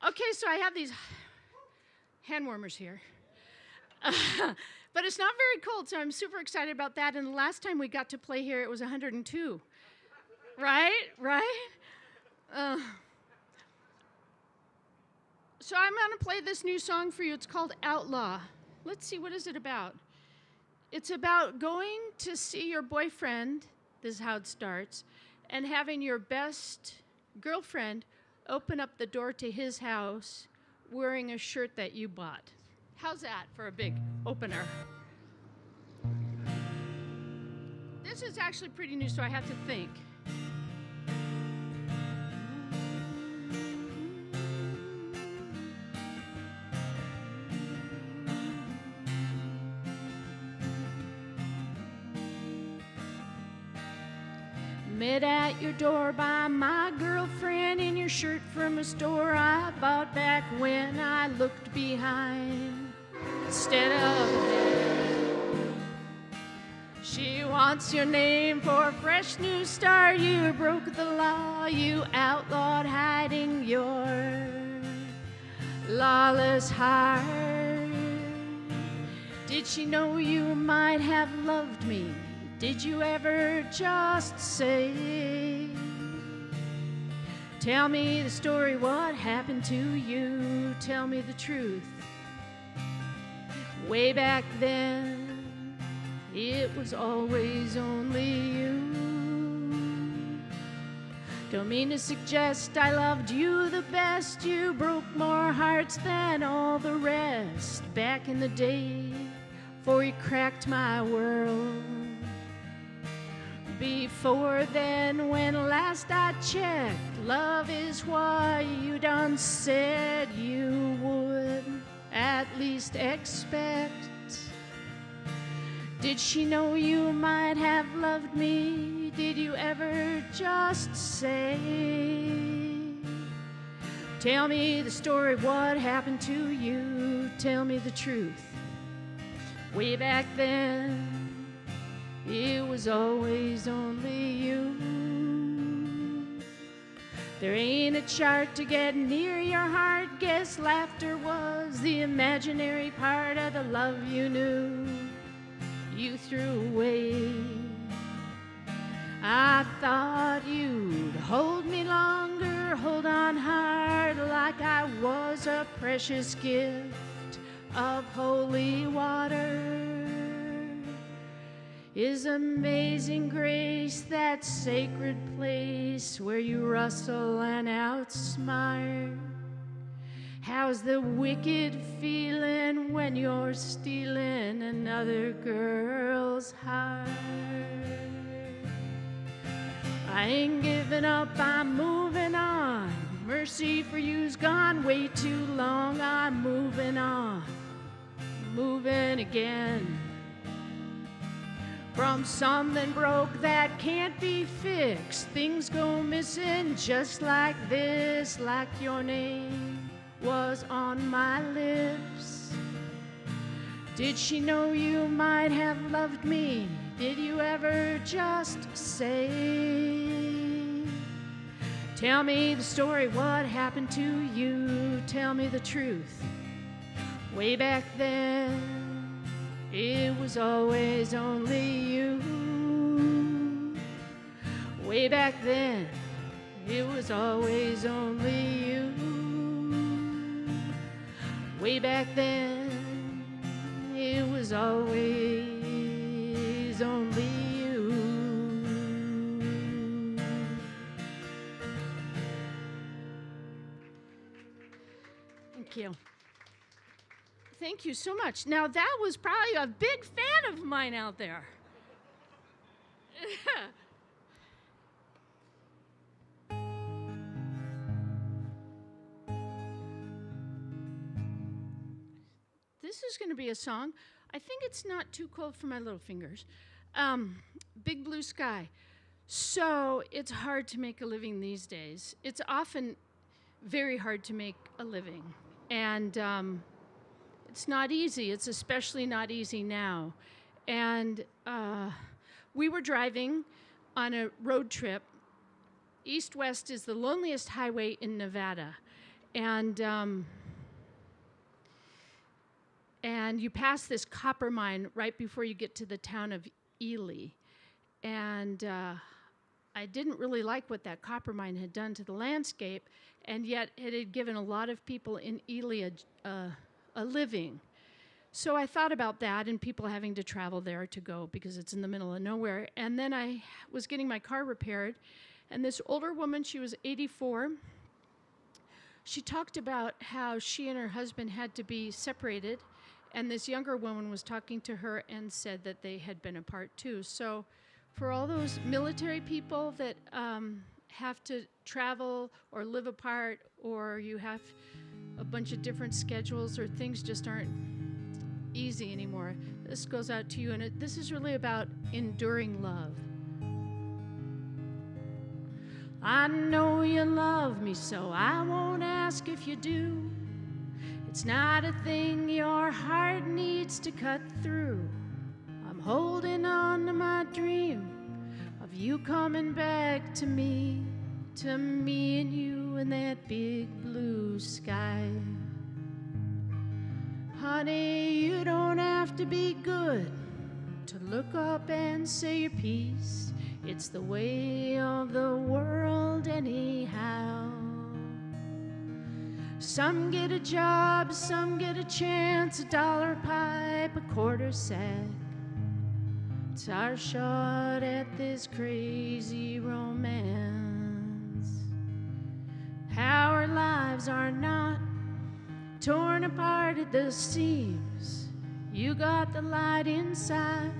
Okay, so I have these hand warmers here. But it's not very cold, so I'm super excited about that. And the last time we got to play here, it was 102. Right? So I'm going to play this new song for you. It's called Outlaw. Let's see, what is it about? It's about going to see your boyfriend, this is how it starts, and having your best girlfriend open up the door to his house wearing a shirt that you bought. How's that for a big opener? This is actually pretty new, so I have to think. Met at your door by my girlfriend in your shirt from a store I bought back when I looked behind instead of ahead. She wants your name for a fresh new start. You broke the law, you outlawed hiding your lawless heart. Did she know you might have loved me? Did you ever just say, tell me the story, what happened to you? Tell me the truth. Way back then, it was always only you. Don't mean to suggest I loved you the best. You broke more hearts than all the rest. Back in the day, before you cracked my world. Before then, when last I checked, love is what you done said you would at least expect. Did she know you might have loved me? Did you ever just say, tell me the story, what happened to you? Tell me the truth. Way back then, it was always only you. There ain't a chart to get near your heart. Guess laughter was the imaginary part of the love you knew. You threw away. I thought you'd hold me longer, hold on hard like I was a precious gift of holy water. Is amazing grace that sacred place where you rustle and outsmart? How's the wicked feeling when you're stealing another girl's heart? I ain't giving up, I'm moving on. Mercy for you's gone way too long. I'm moving on, moving again. From something broke that can't be fixed, things go missing just like this, like your name was on my lips. Did she know you might have loved me? Did you ever just say, tell me the story, what happened to you? Tell me the truth. Way back then, it was always only you. Way back then, it was always only you. Way back then, it was always only you. Thank you. Thank you so much. Now, that was probably a big fan of mine out there. This is going to be a song. I think it's not too cold for my little fingers. Big Blue Sky. So it's hard to make a living these days. It's often very hard to make a living. And it's not easy. It's especially not easy now. And we were driving on a road trip. East-west is the loneliest highway in Nevada. And you pass this copper mine right before you get to the town of Ely. And I didn't really like what that copper mine had done to the landscape, and yet it had given a lot of people in Ely a living. So I thought about that and people having to travel there to go because it's in the middle of nowhere. And then I was getting my car repaired, and this older woman, she was 84, she talked about how she and her husband had to be separated, and this younger woman was talking to her and said that they had been apart too. So for all those military people that have to travel or live apart, or you have a bunch of different schedules or things just aren't easy anymore, this goes out to you. And this is really about enduring love. I know you love me, so I won't ask if you do. It's not a thing your heart needs to cut through. I'm holding on to my dream of you coming back to me and you in that big blue sky. Honey, you don't have to be good to look up and say your piece. It's the way of the world anyhow. Some get a job, some get a chance, a dollar pipe, a quarter sack. It's our shot at this crazy romance. How our lives are not torn apart at the seams. You got the light inside,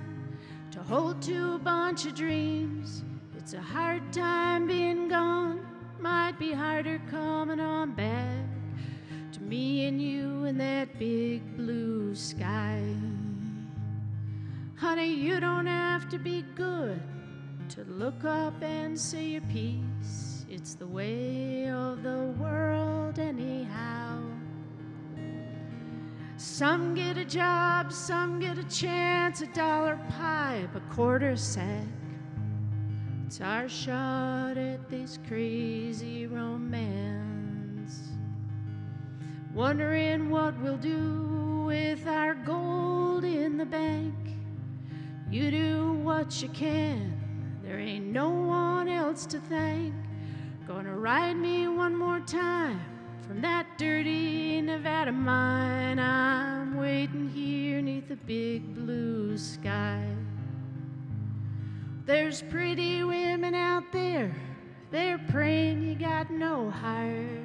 to hold to a bunch of dreams. It's a hard time being gone, might be harder coming on back to me and you in that big blue sky. Honey, you don't have to be good to look up and say your piece. It's the way of the world anyhow. Some get a job, some get a chance, $1 pipe, a quarter sack. It's our shot at this crazy romance. Wondering what we'll do with our gold in the bank. You do what you can, there ain't no one else to thank. Gonna ride me one more time from that dirty Nevada mine. I'm waiting here neath the big blue sky. There's pretty women out there, they're praying you got no heart.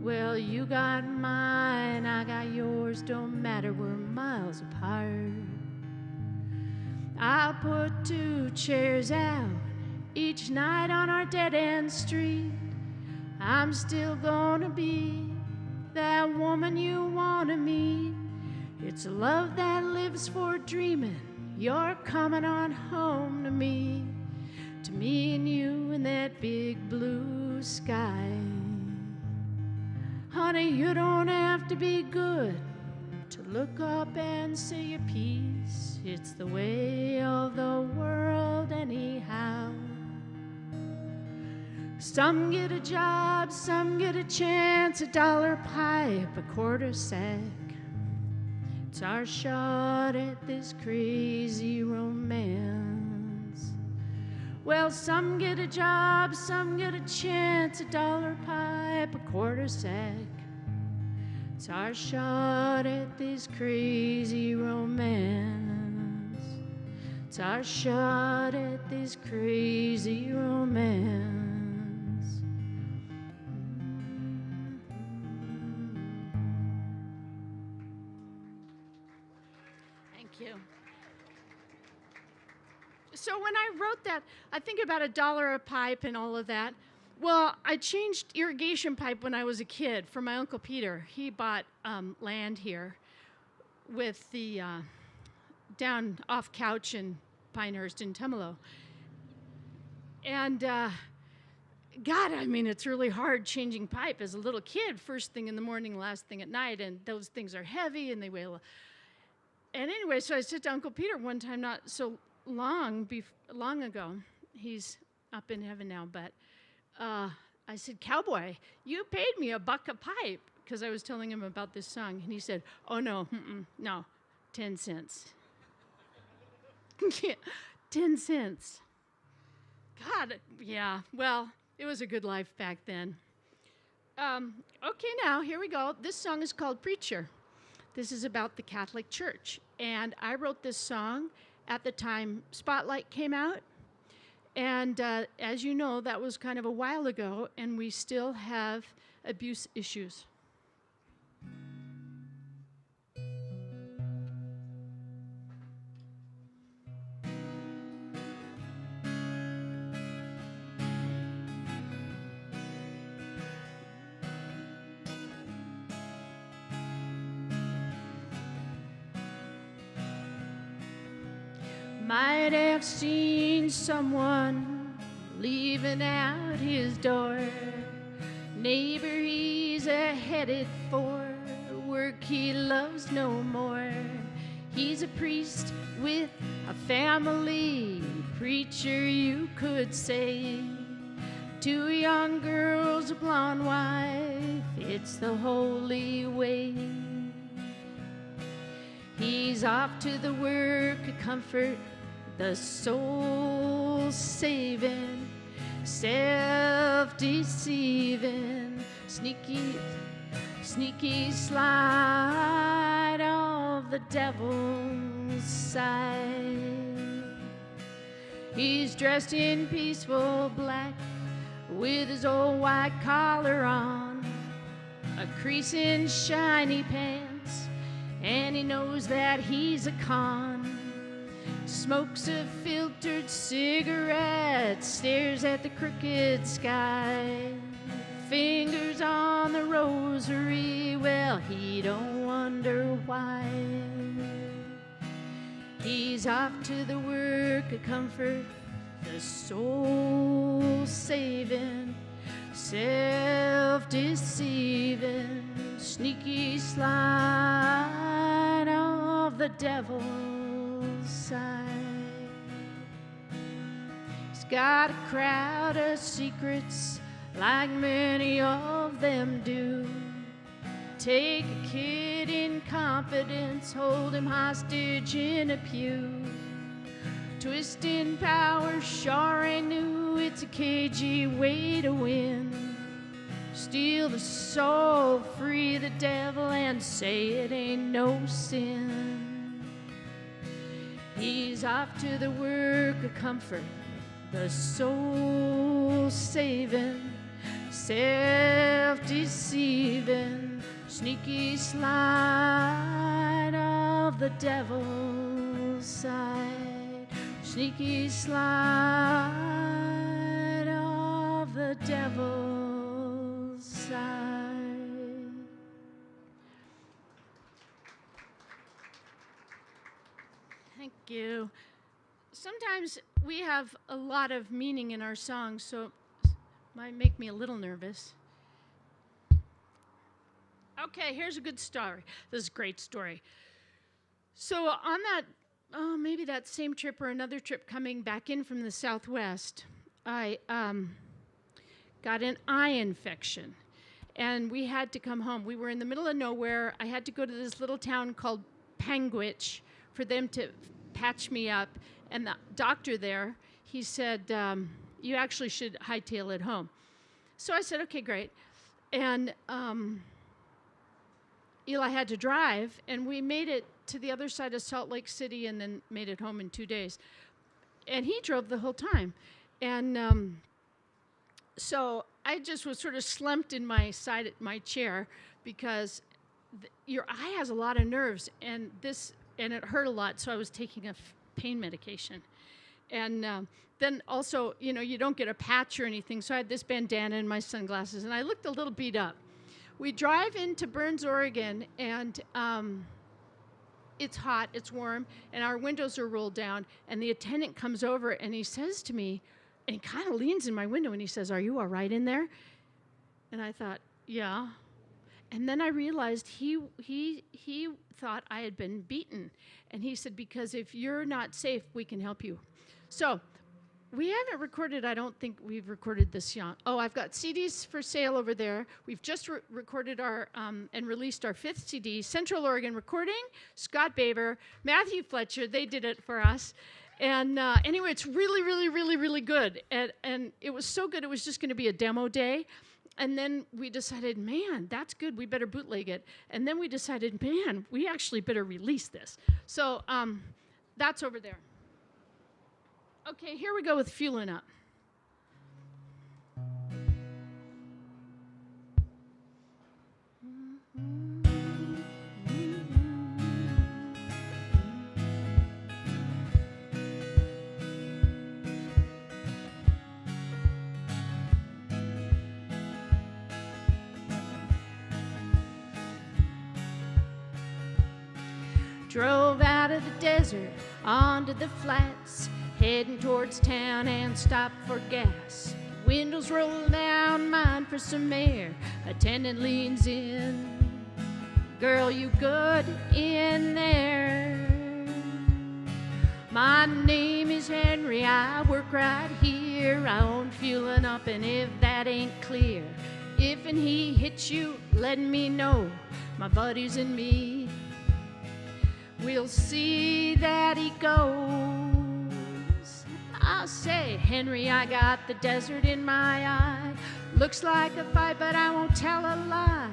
Well, you got mine, I got yours, don't matter, we're miles apart. I'll put 2 chairs out each night on our dead-end street. I'm still gonna be that woman you wanna meet. It's a love that lives for dreaming. You're coming on home to me and you in that big blue sky. Honey, you don't have to be good to look up and say your piece. It's the way of the world anyhow. Some get a job, some get a chance, $1 pipe, a quarter sack. It's our shot at this crazy romance. Well, some get a job, some get a chance, $1 pipe, a quarter sack. It's our shot at this crazy romance. It's our shot at this crazy romance. Thank you. So when I wrote that, I think about $1 a pipe and all of that. Well, I changed irrigation pipe when I was a kid for my Uncle Peter. He bought land here with the down off Couch in Pinehurst in Tumalo. And God, I mean, it's really hard changing pipe as a little kid, first thing in the morning, last thing at night, and those things are heavy and they weigh a lot. And anyway, so I said to Uncle Peter one time, not so long ago, he's up in heaven now, but I said, "Cowboy, you paid me $1 a pipe," because I was telling him about this song. And he said, "Oh, no, no, 10 cents. 10 cents. God, yeah, well, it was a good life back then. Okay, now, here we go. This song is called Preacher. This is about the Catholic Church. And I wrote this song at the time Spotlight came out. And as you know, that was kind of a while ago, and we still have abuse issues. Might have seen someone leaving out his door. Neighbor, he's headed for work he loves no more. He's a priest with a family, preacher you could say. 2 young girls, a blonde wife, it's the holy way. He's off to the work of comfort, the soul saving, self-deceiving, sneaky slide of the devil's side. He's dressed in peaceful black with his old white collar on, a crease in shiny pants, and he knows that he's a con. smokes a filtered cigarette, stares at the crooked sky, fingers on the rosary, well, he don't wonder why. He's off to the work of comfort, the soul saving, self-deceiving, sneaky slide of the devil's side. He's got a crowd of secrets like many of them do. Take a kid in confidence, hold him hostage in a pew. Twisting power, sure ain't new, it's a cagey way to win. Steal the soul, free the devil, and say it ain't no sin. He's off to the work of comfort, the soul saving, self-deceiving, sneaky slide of the devil's side, sneaky slide of the devil's side. Thank you. Sometimes we have a lot of meaning in our songs, so it might make me a little nervous. Okay, here's a good story. This is a great story. So on that, maybe that same trip or another trip coming back in from the Southwest, I got an eye infection, and we had to come home. We were in the middle of nowhere. I had to go to this little town called Panguitch for them to patch me up. And the doctor there, he said, you actually should hightail it home. So I said, okay, great. And Eli had to drive, and we made it to the other side of Salt Lake City and then made it home in 2 days. And he drove the whole time. And so I just was sort of slumped in my side at my chair because your eye has a lot of nerves, and it hurt a lot, so I was taking a pain medication. And then also, you don't get a patch or anything, so I had this bandana and my sunglasses, and I looked a little beat up. We drive into Burns, Oregon, and it's hot, it's warm, and our windows are rolled down, and the attendant comes over, and he says to me, and he kind of leans in my window, and he says, "Are you all right in there?" And I thought, yeah. And then I realized he thought I had been beaten. And he said, because if you're not safe, we can help you. So we haven't recorded, I don't think we've recorded this song. Oh, I've got CDs for sale over there. We've just recorded and released our 5th CD, Central Oregon Recording, Scott Baber, Matthew Fletcher, they did it for us. And anyway, it's really, really, really, really good. And it was so good, it was just going to be a demo day. And then we decided, man, that's good. We better bootleg it. And then we decided, man, we actually better release this. So that's over there. Okay, here we go with Fueling Up. Drove out of the desert onto the flats, heading towards town and stopped for gas. Windows roll down, mind for some air. Attendant leans in. Girl, you good in there? My name is Henry, I work right here. I own Fueling Up, and if that ain't clear, if and he hits you, let me know. My buddies and me, we'll see that he goes. I'll say, Henry, I got the desert in my eye. Looks like a fight, but I won't tell a lie.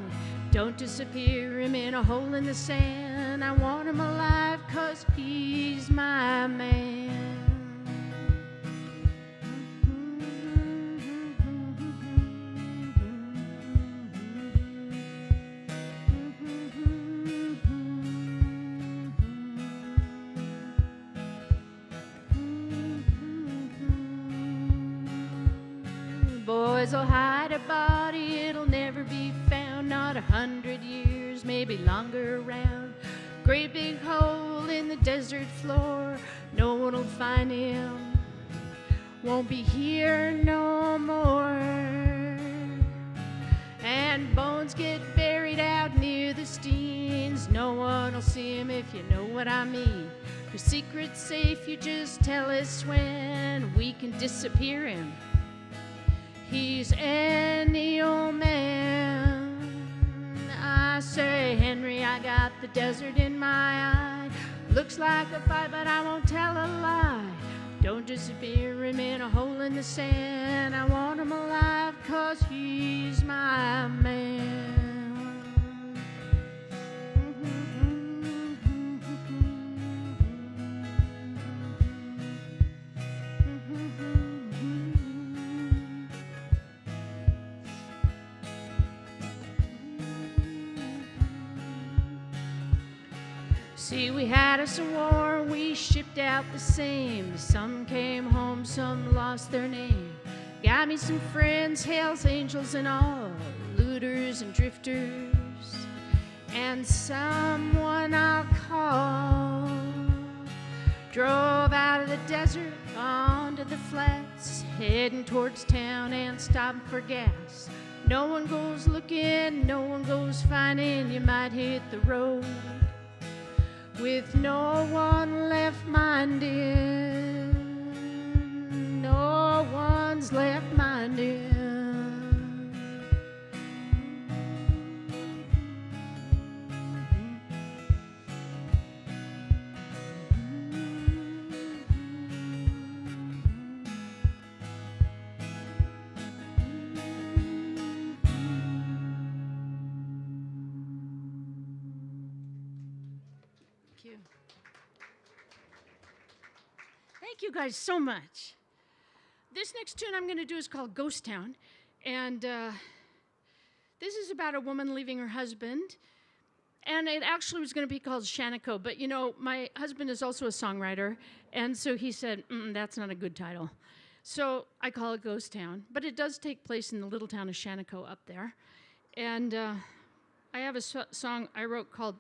Don't disappear him in a hole in the sand. I want him alive, 'cause he's my man. boys'll hide a body, it'll never be found. Not 100 years, maybe longer around. Great big hole in the desert floor, no one will find him. Won't be here no more. And bones get buried out near the Steens. No one will see him, if you know what I mean. Your secret's safe, you just tell us when we can disappear him. He's any old man. I say, Henry, I got the desert in my eye. Looks like a fight, but I won't tell a lie. Don't disappear him in a hole in the sand. I want him alive, 'cause he's my man. See, we had us a war, we shipped out the same. Some came home, some lost their name. Got me some friends, Hell's Angels and all, looters and drifters, and someone I'll call. Drove out of the desert onto the flats, heading towards town and stopping for gas. No one goes looking, no one goes finding, you might hit the road with no one left minded. No one's left minded. Thank you guys so much. This next tune I'm going to do is called Ghost Town. And this is about a woman leaving her husband. And it actually was going to be called Shaniko. But, you know, my husband is also a songwriter. And so he said, that's not a good title. So I call it Ghost Town. But it does take place in the little town of Shaniko up there. And I have a song I wrote called,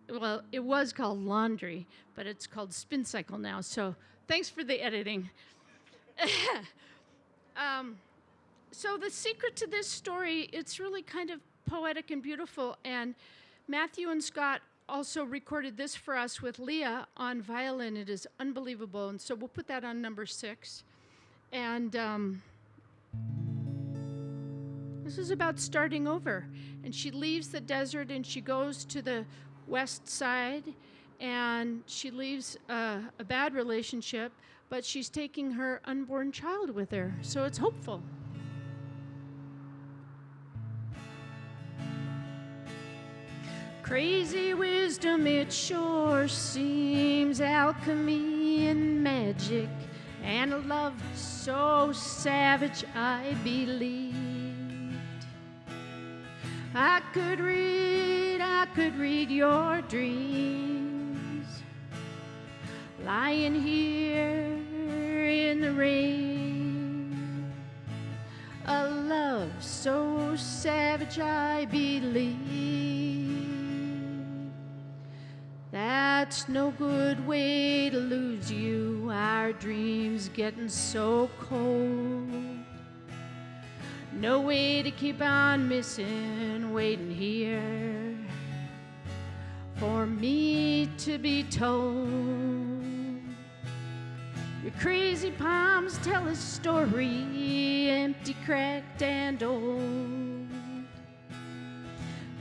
well, it was called Laundry, but it's called Spin Cycle now. So thanks for the editing. So the secret to this story, it's really kind of poetic and beautiful. And Matthew and Scott also recorded this for us with Leah on violin. It is unbelievable. And so we'll put that on number 6. And this is about starting over. And she leaves the desert and she goes to the west side. And she leaves a bad relationship, but she's taking her unborn child with her. So it's hopeful. Crazy wisdom, it sure seems, alchemy and magic, and a love so savage I believed. I could read your dreams, lying here in the rain. A love so savage I believe. That's no good way to lose you, our dreams getting so cold. No way to keep on missing, waiting here for me to be told. Your crazy palms tell a story, empty, cracked, and old.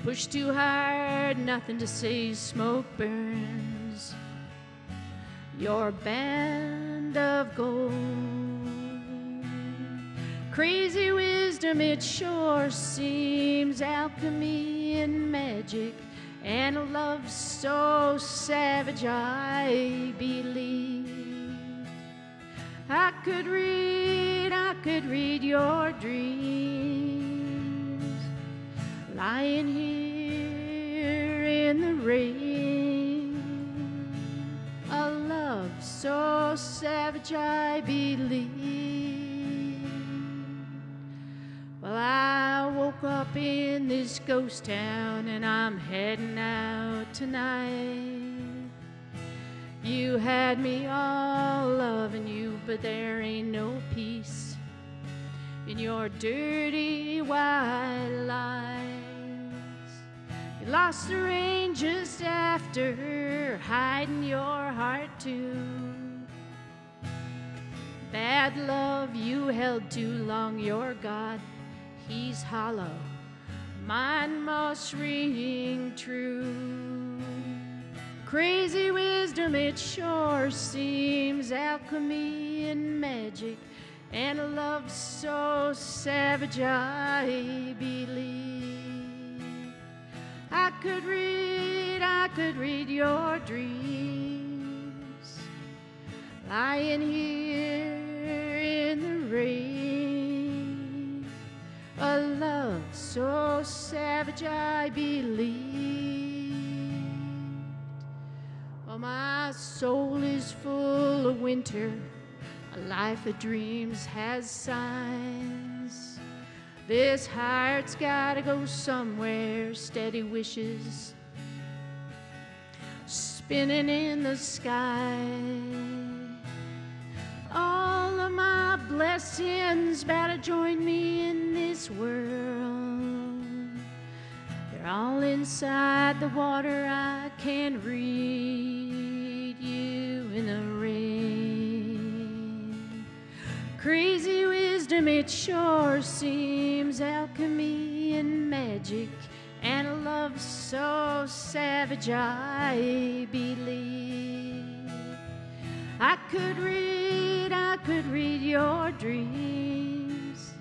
Push too hard, nothing to say, smoke burns your band of gold. Crazy wisdom, it sure seems, alchemy and magic, and a love so savage I believe. I could read your dreams, lying here in the rain. A love so savage I believe. up in this ghost town and I'm heading out tonight. You had me all loving you, but there ain't no peace in your dirty white lies. You lost the rain just after hiding your heart too. Bad love you held too long, your God, he's hollow, mine must ring true. Crazy wisdom, it sure seems alchemy and magic, and a love so savage I believe. I could read your dreams, lying here in the rain. A love so savage I believed. Oh, my soul is full of winter. A life of dreams has signs. This heart's gotta go somewhere. Steady wishes spinning in the sky. All of my blessings about to join me in this world. They're all inside the water. I can read you in the rain. Crazy wisdom, it sure seems alchemy and magic, and a love so savage I believe. I could read your dreams,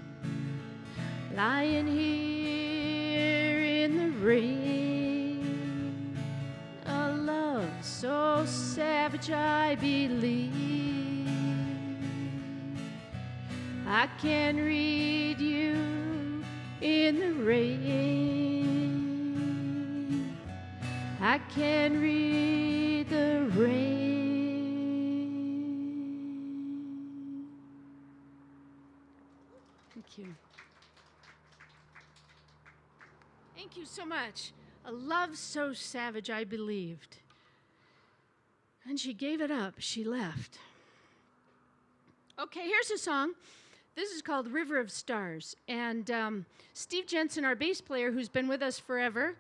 lying here in the rain. A love so savage I believe. I can read you in the rain. I can read the rain. Thank you. Thank you so much. A love so savage I believed. And she gave it up. She left. Okay, here's a song. This is called River of Stars. And Steve Jensen, our bass player, who's been with us forever,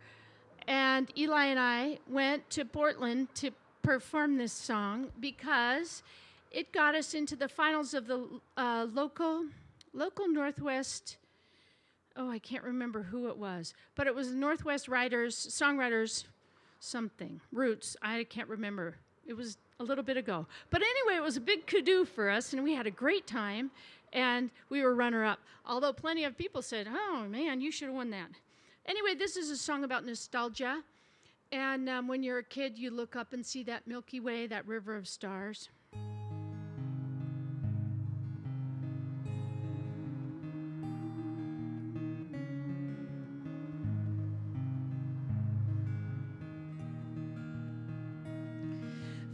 and Eli and I went to Portland to perform this song because it got us into the finals of the local Northwest. Oh, I can't remember who it was, but it was Northwest Songwriters, something, Roots. I can't remember. It was a little bit ago. But anyway, it was a big kudo for us, and we had a great time, and we were runner-up. Although plenty of people said, oh, man, you should have won that. Anyway, this is a song about nostalgia, and when you're a kid, you look up and see that Milky Way, that river of stars.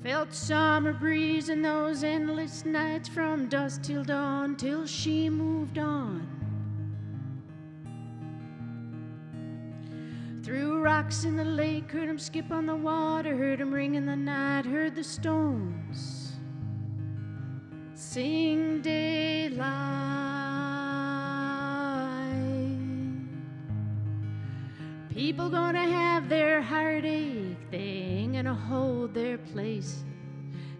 Felt summer breeze in those endless nights from dusk till dawn, till she moved on. Threw rocks in the lake, heard him skip on the water, heard him ring in the night, heard the stones sing daylight. People gonna have their heartache, they ain't gonna hold their place.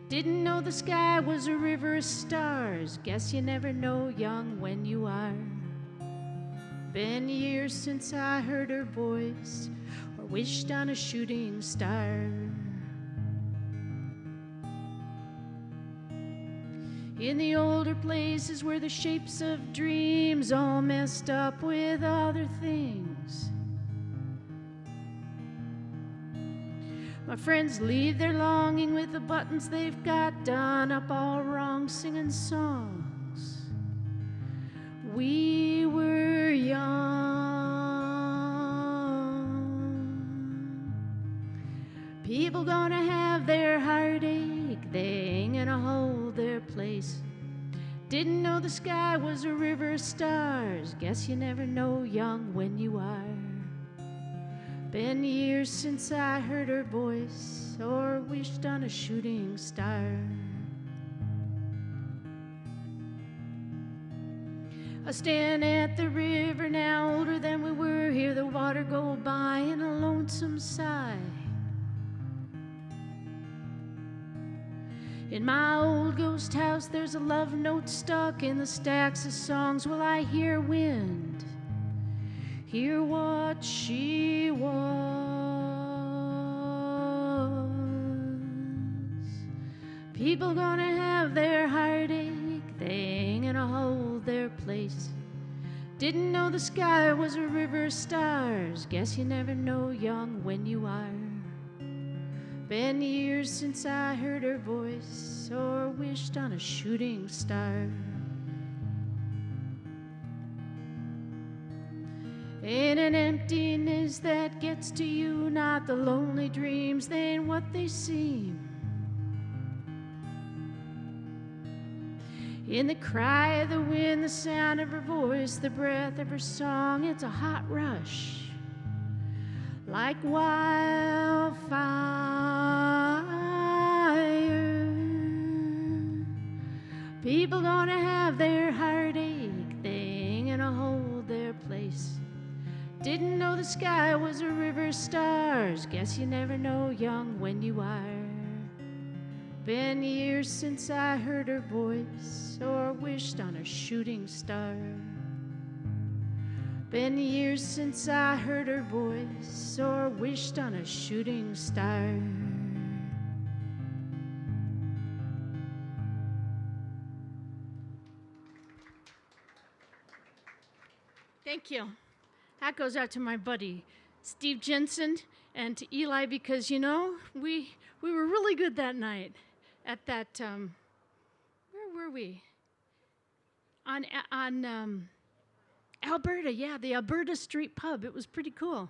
Didn't know the sky was a river of stars. Guess you never know, young, when you are. Been years since I heard her voice or wished on a shooting star. In the older places where the shapes of dreams all messed up with other things, my friends leave their longing with the buttons they've got done up all wrong, singing songs. We were young. People gonna have their heartache, they ain't gonna hold their place. Didn't know the sky was a river of stars. Guess you never know young when you are. Been years since I heard her voice or wished on a shooting star. I stand at the river now, older than we were, hear the water go by in a lonesome sigh. In my old ghost house there's a love note stuck in the stacks of songs. Will I hear wind, hear what she was? People gonna have their heartache, they ain't gonna hold their place. Didn't know the sky was a river of stars. Guess you never know young when you are. Been years since I heard her voice or wished on a shooting star. Ain't an emptiness that gets to you, not the lonely dreams, they ain't what they seem. In the cry of the wind, the sound of her voice, the breath of her song, it's a hot rush, like wildfire. People gonna have their heartache, they ain't gonna hold their place. Didn't know the sky was a river of stars. Guess you never know young when you are. Been years since I heard her voice or wished on a shooting star. Been years since I heard her voice or wished on a shooting star. Thank you. That goes out to my buddy Steve Jensen and to Eli, because you know we were really good that night at that where were we? On Alberta, yeah, the Alberta Street Pub. It was pretty cool.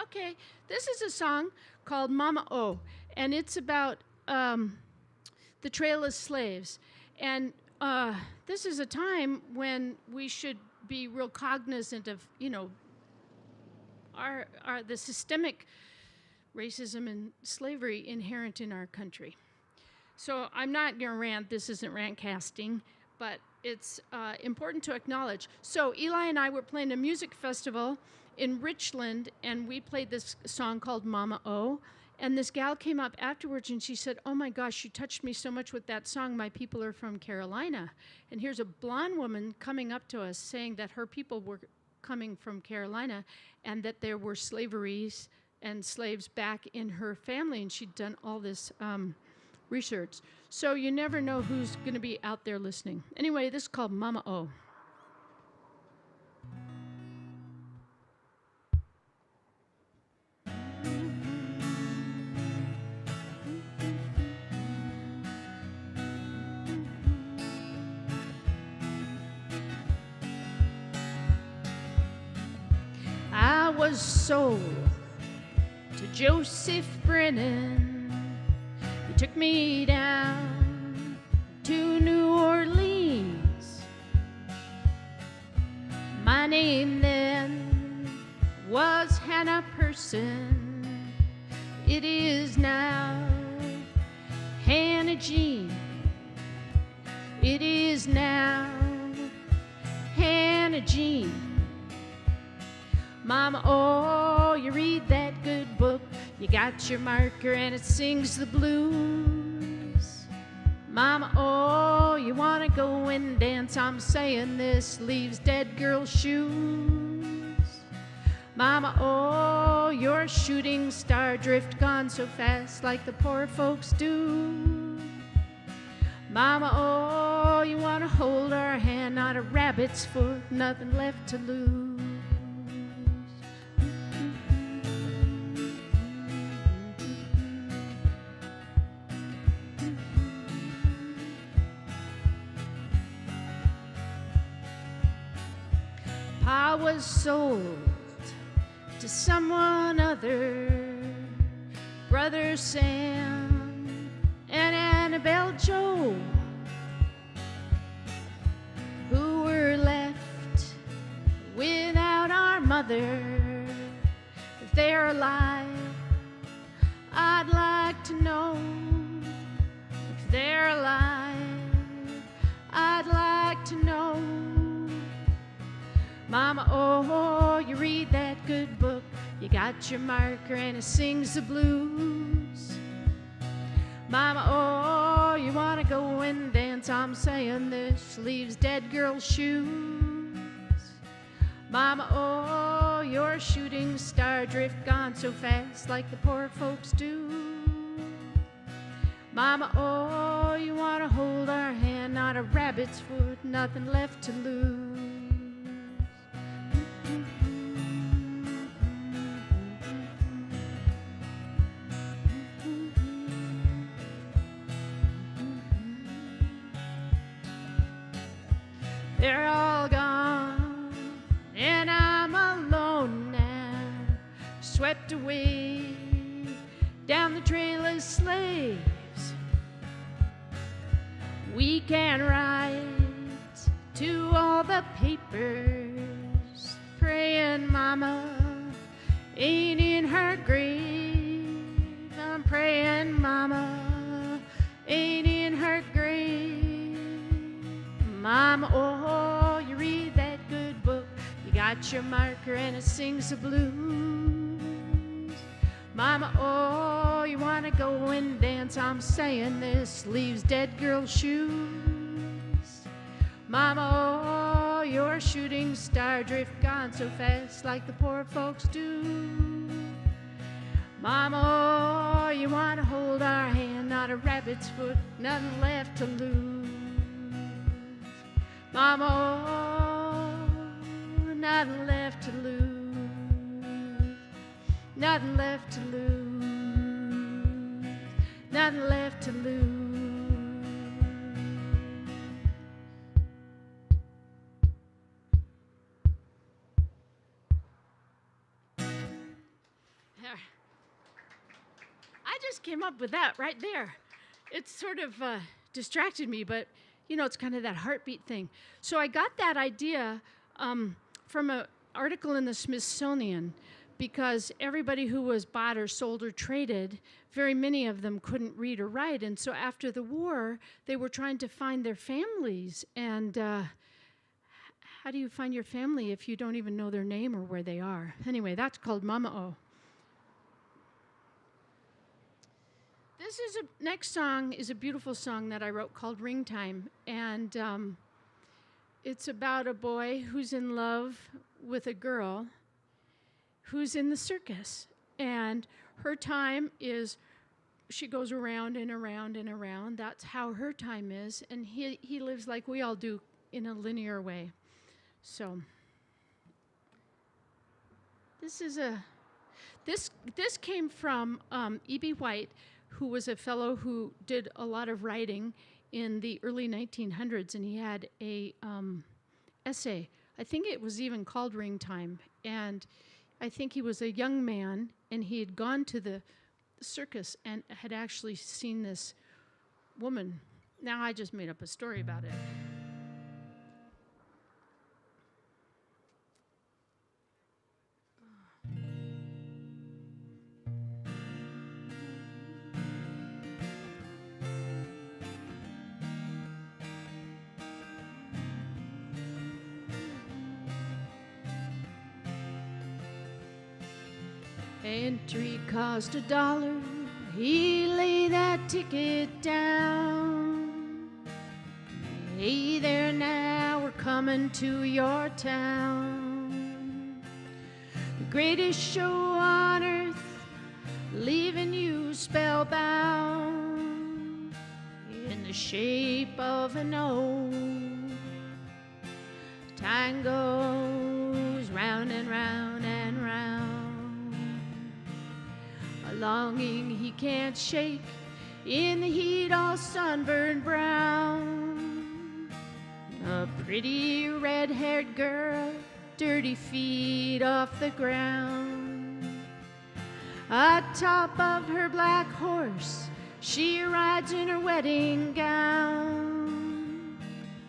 Okay, this is a song called Mama O, and it's about the trail of slaves. And this is a time when we should be real cognizant of, you know, the systemic racism and slavery inherent in our country. So I'm not going to rant. This isn't rant casting, but it's important to acknowledge. So Eli and I were playing a music festival in Richland, and we played this song called Mama O. And this gal came up afterwards, and she said, "Oh my gosh, you touched me so much with that song. My people are from Carolina." And here's a blonde woman coming up to us saying that her people were coming from Carolina and that there were slaveries and slaves back in her family, and she'd done all this research. So you never know who's going to be out there listening. Anyway, this is called Mama O. I was sold to Joseph Brennan. He took me down to New Orleans. My name then was Hannah Person. It is now Hannah Jean. It is now Hannah Jean. Mama, oh, you read that good book. You got your marker and it sings the blues. Mama, oh, you want to go and dance. I'm saying this leaves dead girls' shoes. Mama, oh, you're a shooting star, drift gone so fast like the poor folks do. Mama, oh, you want to hold our hand, not a rabbit's foot, nothing left to lose. I was sold to someone other, Brother Sam and Aunt Annabelle Joe, who were left without our mother. If they're alive, I'd like to know. If they're alive, I'd like to know. Mama, oh, you read that good book. You got your marker and it sings the blues. Mama, oh, you wanna go and dance. I'm saying this leaves dead girl's shoes. Mama, oh, your shooting star drift gone so fast like the poor folks do. Mama, oh, you wanna hold our hand, not a rabbit's foot, nothing left to lose. They're all gone, and I'm alone now, swept away down the trail of slaves. We can write to all the papers, praying Mama ain't in her grave. I'm praying Mama ain't in her grave. Mama, oh, you read that good book. You got your marker and it sings the blues. Mama, oh, you wanna go and dance. I'm saying this leaves dead girl's shoes. Mama, oh, your shooting star drift gone so fast like the poor folks do. Mama, oh, you wanna hold our hand, not a rabbit's foot, nothing left to lose. Mama, oh, nothing left to lose, nothing left to lose, nothing left to lose. I just came up with that right there. It sort of distracted me, but you know, it's kind of that heartbeat thing. So I got that idea from an article in the Smithsonian, because everybody who was bought or sold or traded, very many of them couldn't read or write. And so after the war, they were trying to find their families. And how do you find your family if you don't even know their name or where they are? Anyway, that's called Mama O. This is next song is a beautiful song that I wrote called Ring Time, and it's about a boy who's in love with a girl who's in the circus, and her time is she goes around and around and around. That's how her time is, and he lives like we all do in a linear way. So this came from E.B. White, who was a fellow who did a lot of writing in the early 1900s, and he had a essay. I think it was even called Ring Time, and I think he was a young man, and he had gone to the circus and had actually seen this woman. Now I just made up a story about it. Entry cost $1. He laid that ticket down. Hey there now, we're coming to your town. The greatest show on earth, leaving you spellbound. In the shape of an O. Time goes round and round and round. A longing he can't shake, in the heat all sunburned brown. A pretty red-haired girl, dirty feet off the ground. Atop of her black horse, She rides in her wedding gown.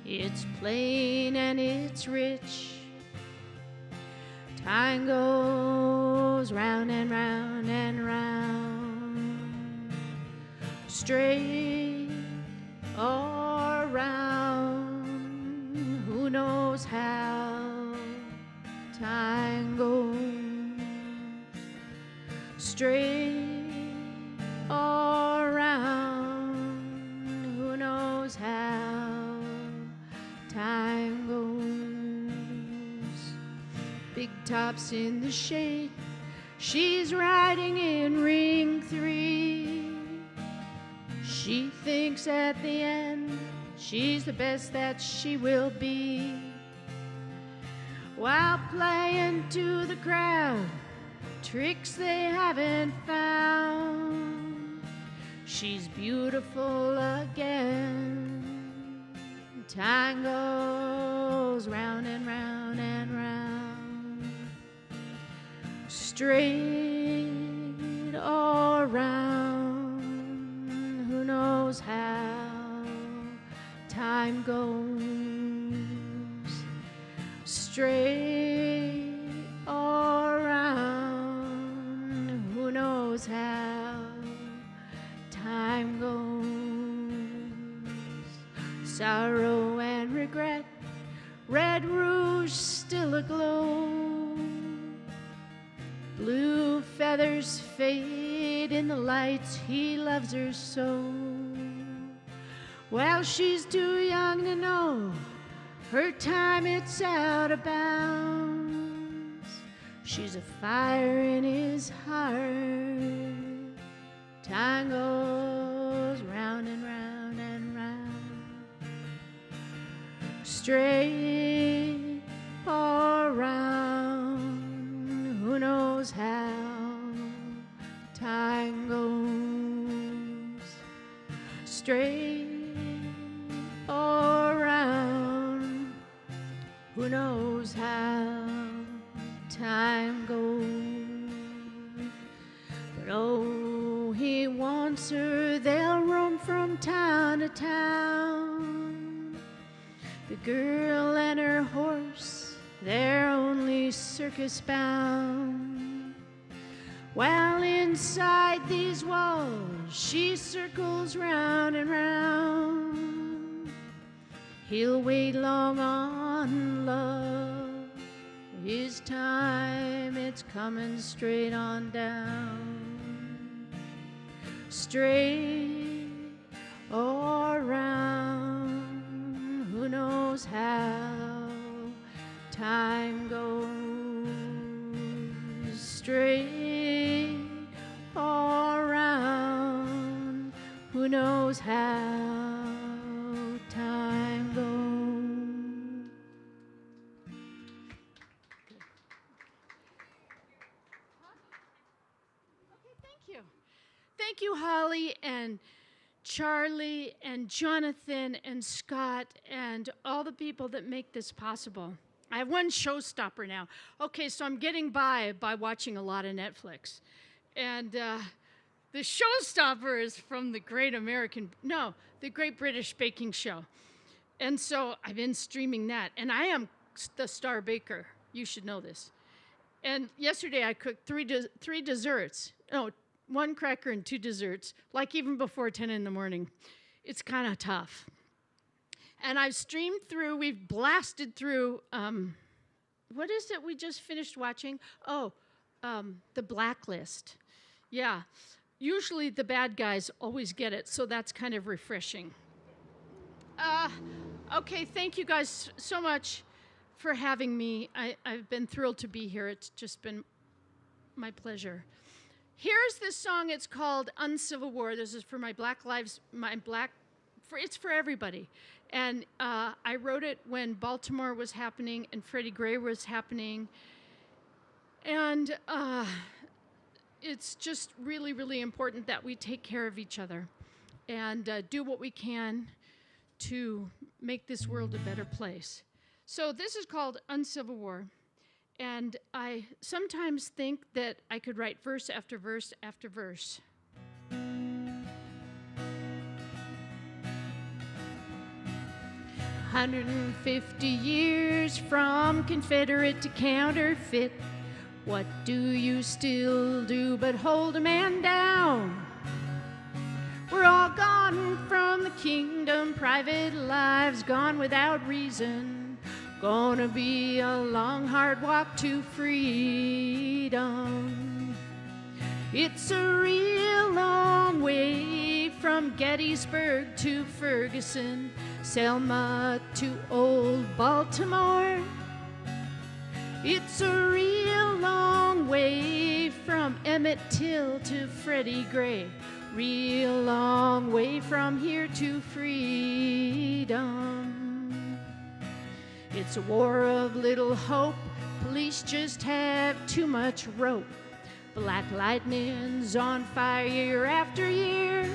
It's plain and it's rich. Time goes round and round and round, straight or round. Who knows how time goes? Straight or round. Who knows how time goes? Big tops in the shade. She's riding in ring 3. She thinks at the end she's the best that she will be. While playing to the crowd tricks they haven't found, she's beautiful again. Time goes round and round and round, straight or round. Who knows how time goes? Straight or round. Who knows how time goes? Sorrow and regret, red rouge still aglow. Blue feathers fade in the lights, he loves her so. Well, she's too young to know her time, it's out of bounds. She's a fire in his heart. Time goes round and round and round, straight or round. Who knows how time goes? Straight or round. Who knows how time goes? But oh, he wants her. They'll roam from town to town. The girl and her horse, they're only circus bound. While inside these walls she circles round and round. He'll wait long on love. His time, it's coming straight on down. Straight or round. Who knows how time goes? Straight or round. Who knows how time goes? Thank you, Holly and Charlie and Jonathan and Scott and all the people that make this possible. I have one showstopper now. Okay, so I'm getting by watching a lot of Netflix. And the showstopper is from the Great British Baking Show. And so I've been streaming that. And I am the star baker. You should know this. And yesterday I cooked three desserts. No, 1 cracker and 2 desserts, like even before 10 in the morning. It's kind of tough. And I've streamed through, we've blasted through, what is it we just finished watching? Oh, The Blacklist. Yeah, usually the bad guys always get it, so that's kind of refreshing. Okay, thank you guys so much for having me. I've been thrilled to be here. It's just been my pleasure. Here's this song. It's called Uncivil War. This is for it's for everybody. And I wrote it when Baltimore was happening and Freddie Gray was happening. And it's just really, really important that we take care of each other and do what we can to make this world a better place. So this is called Uncivil War. And I sometimes think that I could write verse after verse after verse. 150 years from Confederate to counterfeit. What do you still do but hold a man down? We're all gone from the kingdom, private lives gone without reason. Gonna be a long, hard walk to freedom. It's a real long way from Gettysburg to Ferguson, Selma to old Baltimore. It's a real long way from Emmett Till to Freddie Gray. Real long way from here to freedom. It's a war of little hope. Police just have too much rope. Black lightning's on fire year after year.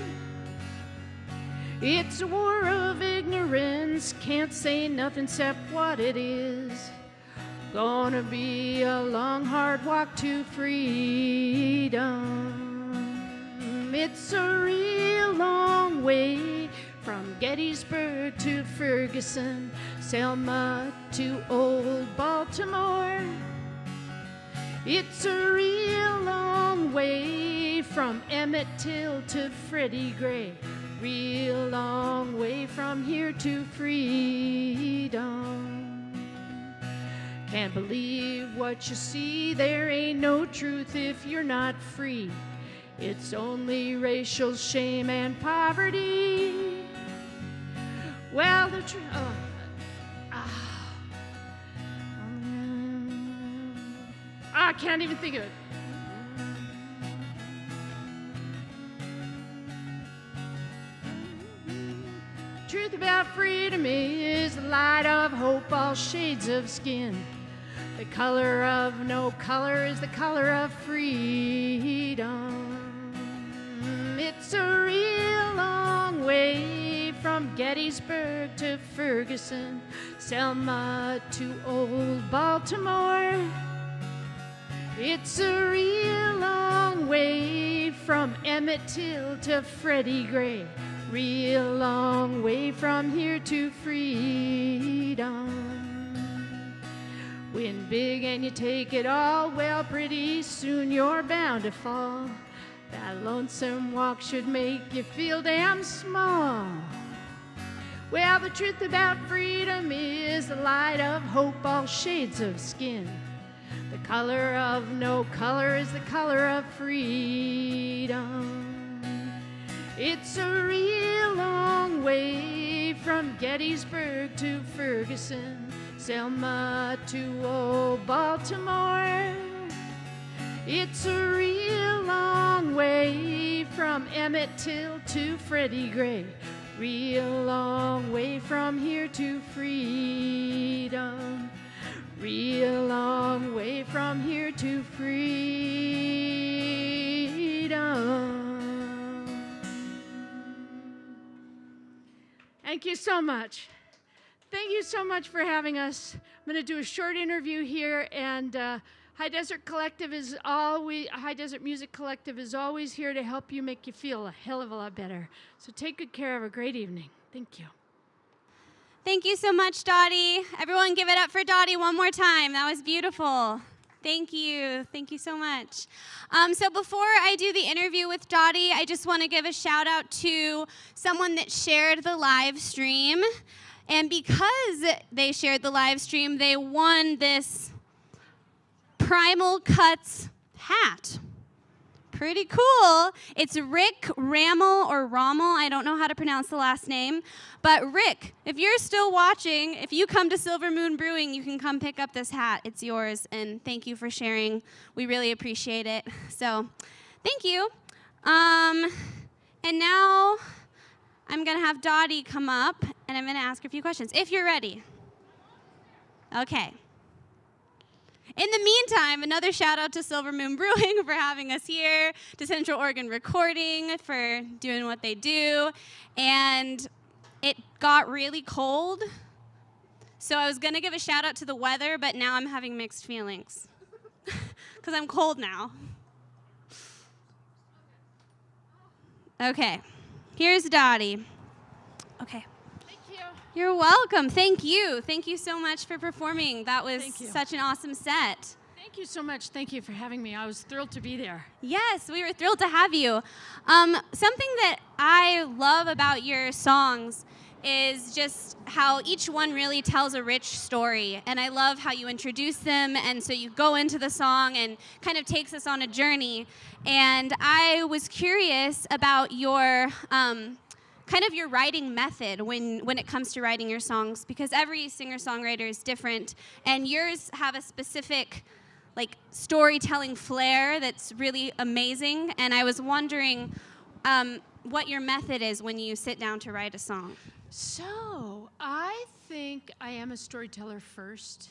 It's a war of ignorance. Can't say nothing except what it is. Gonna be a long, hard walk to freedom. It's a real long way from Gettysburg to Ferguson, Selma to old Baltimore. It's a real long way from Emmett Till to Freddie Gray. Real long way from here to freedom. Can't believe what you see. There ain't no truth if you're not free. It's only racial shame and poverty. Well, the truth. I can't even think of it. Truth about freedom is the light of hope, all shades of skin. The color of no color is the color of freedom. It's a real long way from Gettysburg to Ferguson, Selma to old Baltimore. It's a real long way from Emmett Till to Freddie Gray. Real long way from here to freedom. Win big and you take it all, well, pretty soon you're bound to fall. That lonesome walk should make you feel damn small. Well, the truth about freedom is the light of hope, all shades of skin. The color of no color is the color of freedom. It's a real long way from Gettysburg to Ferguson, Selma to old Baltimore. It's a real long way from Emmett Till to Freddie Gray. Real long way from here to freedom. Real long way from here to freedom. Thank you so much. Thank you so much for having us. I'm going to do a short interview here, and High Desert Music Collective is always here to help you, make you feel a hell of a lot better. So take good care. Have a great evening. Thank you. Thank you so much, Dottie. Everyone give it up for Dottie one more time. That was beautiful. Thank you. Thank you so much. So before I do the interview with Dottie, I just want to give a shout out to someone that shared the live stream. And because they shared the live stream, they won this Primal Cuts hat. Pretty cool. It's Rick Rammel or Rommel. I don't know how to pronounce the last name. But Rick, if you're still watching, if you come to Silvermoon Brewing, you can come pick up this hat. It's yours. And thank you for sharing. We really appreciate it. So thank you. And now I'm going to have Dottie come up, and I'm going to ask her a few questions, if you're ready. Okay. In the meantime, another shout out to Silvermoon Brewing for having us here, to Central Oregon Recording for doing what they do. And it got really cold, so I was going to give a shout out to the weather, but now I'm having mixed feelings because I'm cold now. Okay, here's Dottie. Okay. Thank you. You're welcome. Thank you. Thank you so much for performing. That was Thank you. such an awesome set. Thank you so much. Thank you for having me. I was thrilled to be there. Yes, we were thrilled to have you. Something that I love about your songs is just how each one really tells a rich story. And I love how you introduce them, and so you go into the song and kind of takes us on a journey. And I was curious about your kind of your writing method when it comes to writing your songs, because every singer-songwriter is different, and yours have a specific like storytelling flair that's really amazing. And I was wondering what your method is when you sit down to write a song. So, I think I am a storyteller first.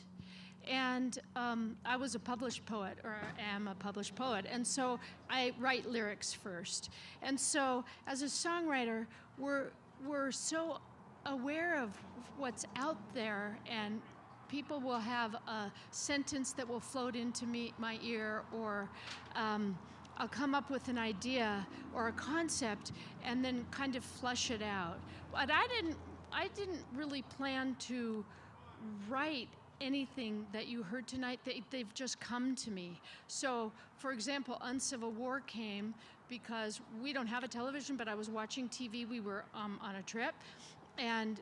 And I was a published poet, or am a published poet. And so I write lyrics first. And so as a songwriter, we're so aware of what's out there, and people will have a sentence that will float into my ear, or I'll come up with an idea or a concept and then kind of flush it out. But I didn't really plan to write anything that you heard tonight. They've just come to me. So, for example, Uncivil War came because we don't have a television, but I was watching TV. We were on a trip, and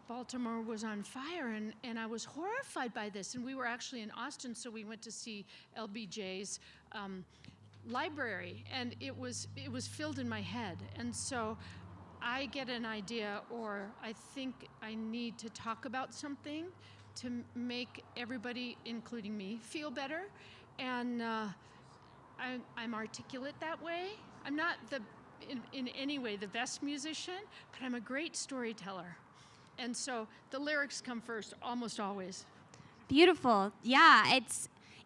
Baltimore was on fire, and I was horrified by this. And we were actually in Austin, so we went to see LBJ's library, and it was filled in my head. And so I get an idea, or I think I need to talk about something to make everybody, including me, feel better. And I'm articulate that way. I'm not in any way the best musician, but I'm a great storyteller. And so the lyrics come first, almost always. Beautiful. Yeah,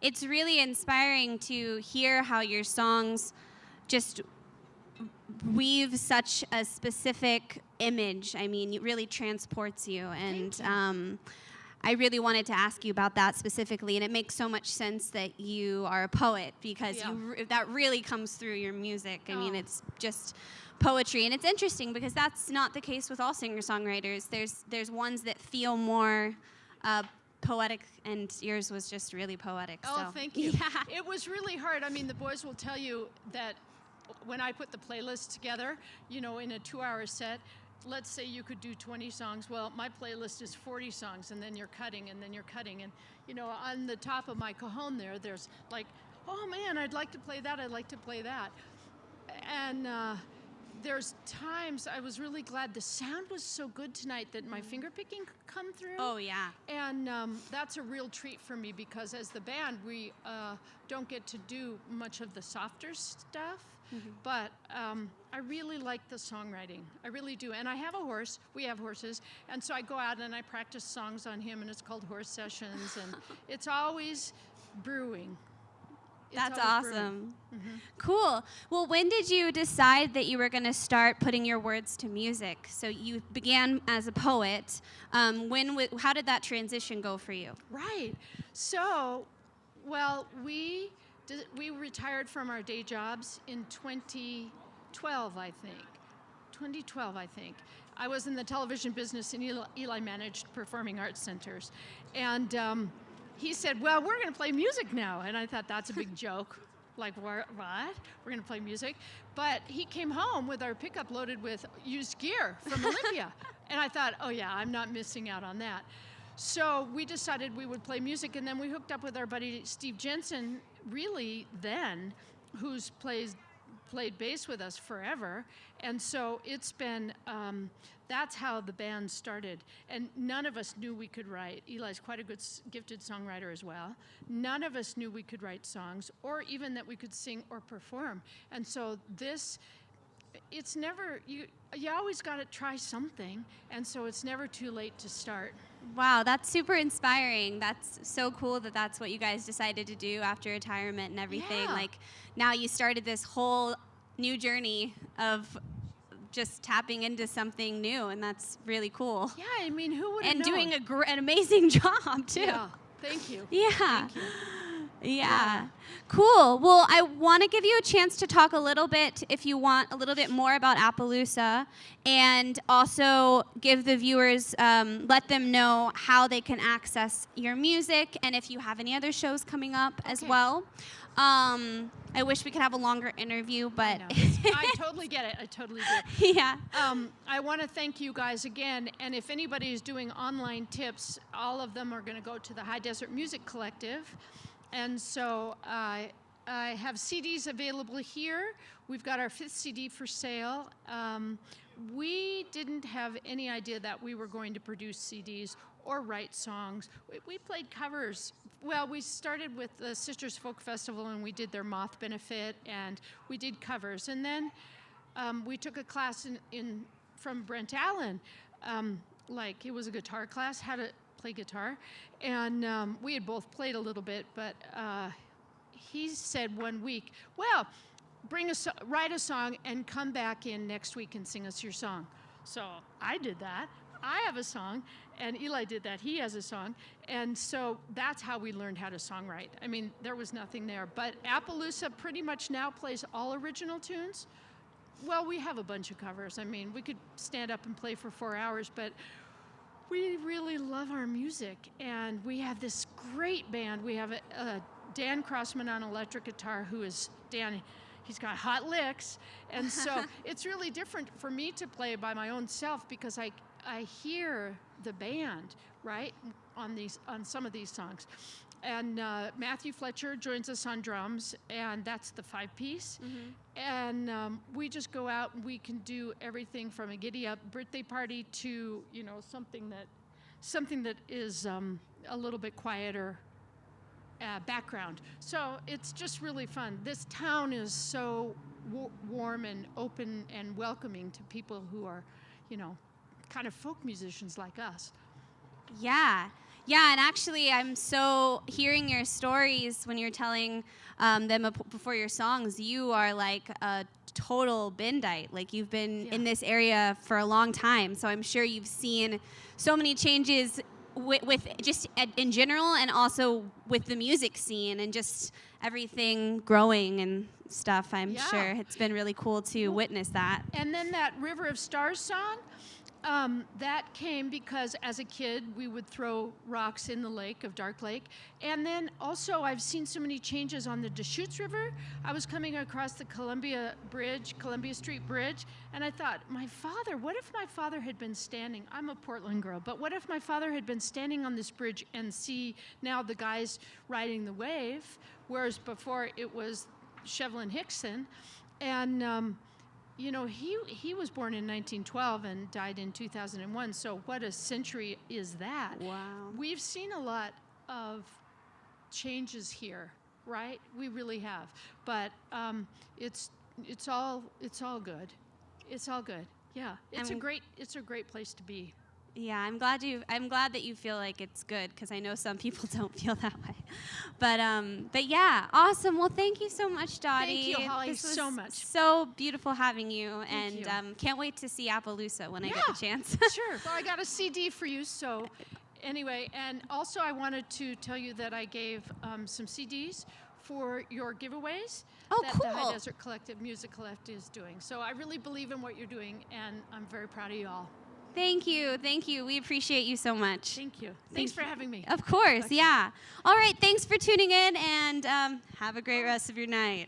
it's really inspiring to hear how your songs just weave such a specific image. I mean, it really transports you. And I really wanted to ask you about that specifically, and it makes so much sense that you are a poet, because that really comes through your music. I mean, it's just poetry, and it's interesting because that's not the case with all singer-songwriters. There's ones that feel more poetic, and yours was just really poetic. Oh, so. thank you. Yeah. It was really hard. I mean, the boys will tell you that when I put the playlist together, in a 2-hour set, let's say you could do 20 songs. Well, my playlist is 40 songs, and then you're cutting, and then you're cutting. And, on the top of my cajon there's like, oh man, I'd like to play that, I'd like to play that. And there's times I was really glad the sound was so good tonight that my finger picking could come through. Oh, yeah. And that's a real treat for me, because as the band, we don't get to do much of the softer stuff. Mm-hmm. But I really like the songwriting. I really do. And I have a horse. We have horses. And so I go out and I practice songs on him, and it's called Horse Sessions. And it's always brewing. That's awesome. Mm-hmm. Cool. Well, when did you decide that you were going to start putting your words to music? So you began as a poet. How did that transition go for you? Right. So, well, we retired from our day jobs in 2012, I think. 2012, I think. I was in the television business, and Eli managed performing arts centers. And he said, well, we're going to play music now. And I thought, that's a big joke. Like, what? We're going to play music? But he came home with our pickup loaded with used gear from Olympia. And I thought, oh, yeah, I'm not missing out on that. So we decided we would play music, and then we hooked up with our buddy Steve Jensen, really then, who's played bass with us forever. And so it's been, that's how the band started. And none of us knew we could write. Eli's quite a good, gifted songwriter as well. None of us knew we could write songs, or even that we could sing or perform. And so it's never, you always got to try something, and so it's never too late to start. Wow, that's super inspiring. That's so cool that that's what you guys decided to do after retirement and everything. Yeah. Like, now you started this whole new journey of just tapping into something new, and that's really cool. Yeah, I mean, who would have And known? doing an amazing job, too. Yeah, thank you. Yeah. Thank you. Yeah. Cool. Well, I want to give you a chance to talk a little bit, if you want, a little bit more about Appaloosa, and also give the viewers, let them know how they can access your music, and if you have any other shows coming up as well. I wish we could have a longer interview, but I totally get it. I totally do. yeah. I want to thank you guys again, and if anybody is doing online tips, all of them are going to go to the High Desert Music Collective. And so I have CDs available here. We've got our 5th CD for sale. We didn't have any idea that we were going to produce CDs or write songs. We played covers. Well, we started with the Sisters Folk Festival, and we did their Moth benefit, and we did covers. And then we took a class from Brent Allen, like it was a guitar class, how to play guitar, and we had both played a little bit, but he said one week, well, write a song and come back in next week and sing us your song. So I did that. I have a song, and Eli did that. He has a song, and so that's how we learned how to songwrite. I mean, there was nothing there, but Appaloosa pretty much now plays all original tunes. Well, we have a bunch of covers. I mean, we could stand up and play for 4 hours, but we really love our music, and we have this great band. We have Dan Crossman on electric guitar, who is Dan. He's got hot licks, and so it's really different for me to play by my own self because I hear the band, right, on some of these songs. And Matthew Fletcher joins us on drums, and that's the 5-piece. And we just go out and we can do everything from a giddy-up birthday party to, you know, something that is a little bit quieter background. So it's just really fun. This town is so warm and open and welcoming to people who are, you know, kind of folk musicians like us. Yeah. Yeah, and actually, I'm so hearing your stories when you're telling them before your songs. You are like a total Bendite. Like, you've been in this area for a long time, so I'm sure you've seen so many changes with just in general, and also with the music scene and just everything growing and stuff. I'm sure it's been really cool to witness that. And then that River of Stars song. That came because as a kid we would throw rocks in the lake of Dark Lake, and then also I've seen so many changes on the Deschutes River. I was coming across the Columbia Street Bridge, and I thought, what if my father had been standing, I'm a Portland girl, but what if my father had been standing on this bridge and see now the guys riding the wave, whereas before it was Shevlin Hickson, and you know, he was born in 1912 and died in 2001, so what a century is that? Wow. We've seen a lot of changes here, right? We really have. But it's all good. It's all good. Yeah. It's a great place to be. Yeah, I'm glad that you feel like it's good, because I know some people don't feel that way. But yeah, awesome. Well, thank you so much, Dottie. Thank you, Holly, this was so much. So beautiful having you, Thank and you. Can't wait to see Appaloosa when I get the chance. Sure. Well, I got a CD for you, so anyway, and also I wanted to tell you that I gave some CDs for your giveaways that the High Desert Music Collective is doing. So I really believe in what you're doing, and I'm very proud of you all. Thank you. We appreciate you so much. Thank you. Thanks for having me. Of course, yeah. All right, thanks for tuning in, and have a great rest of your night.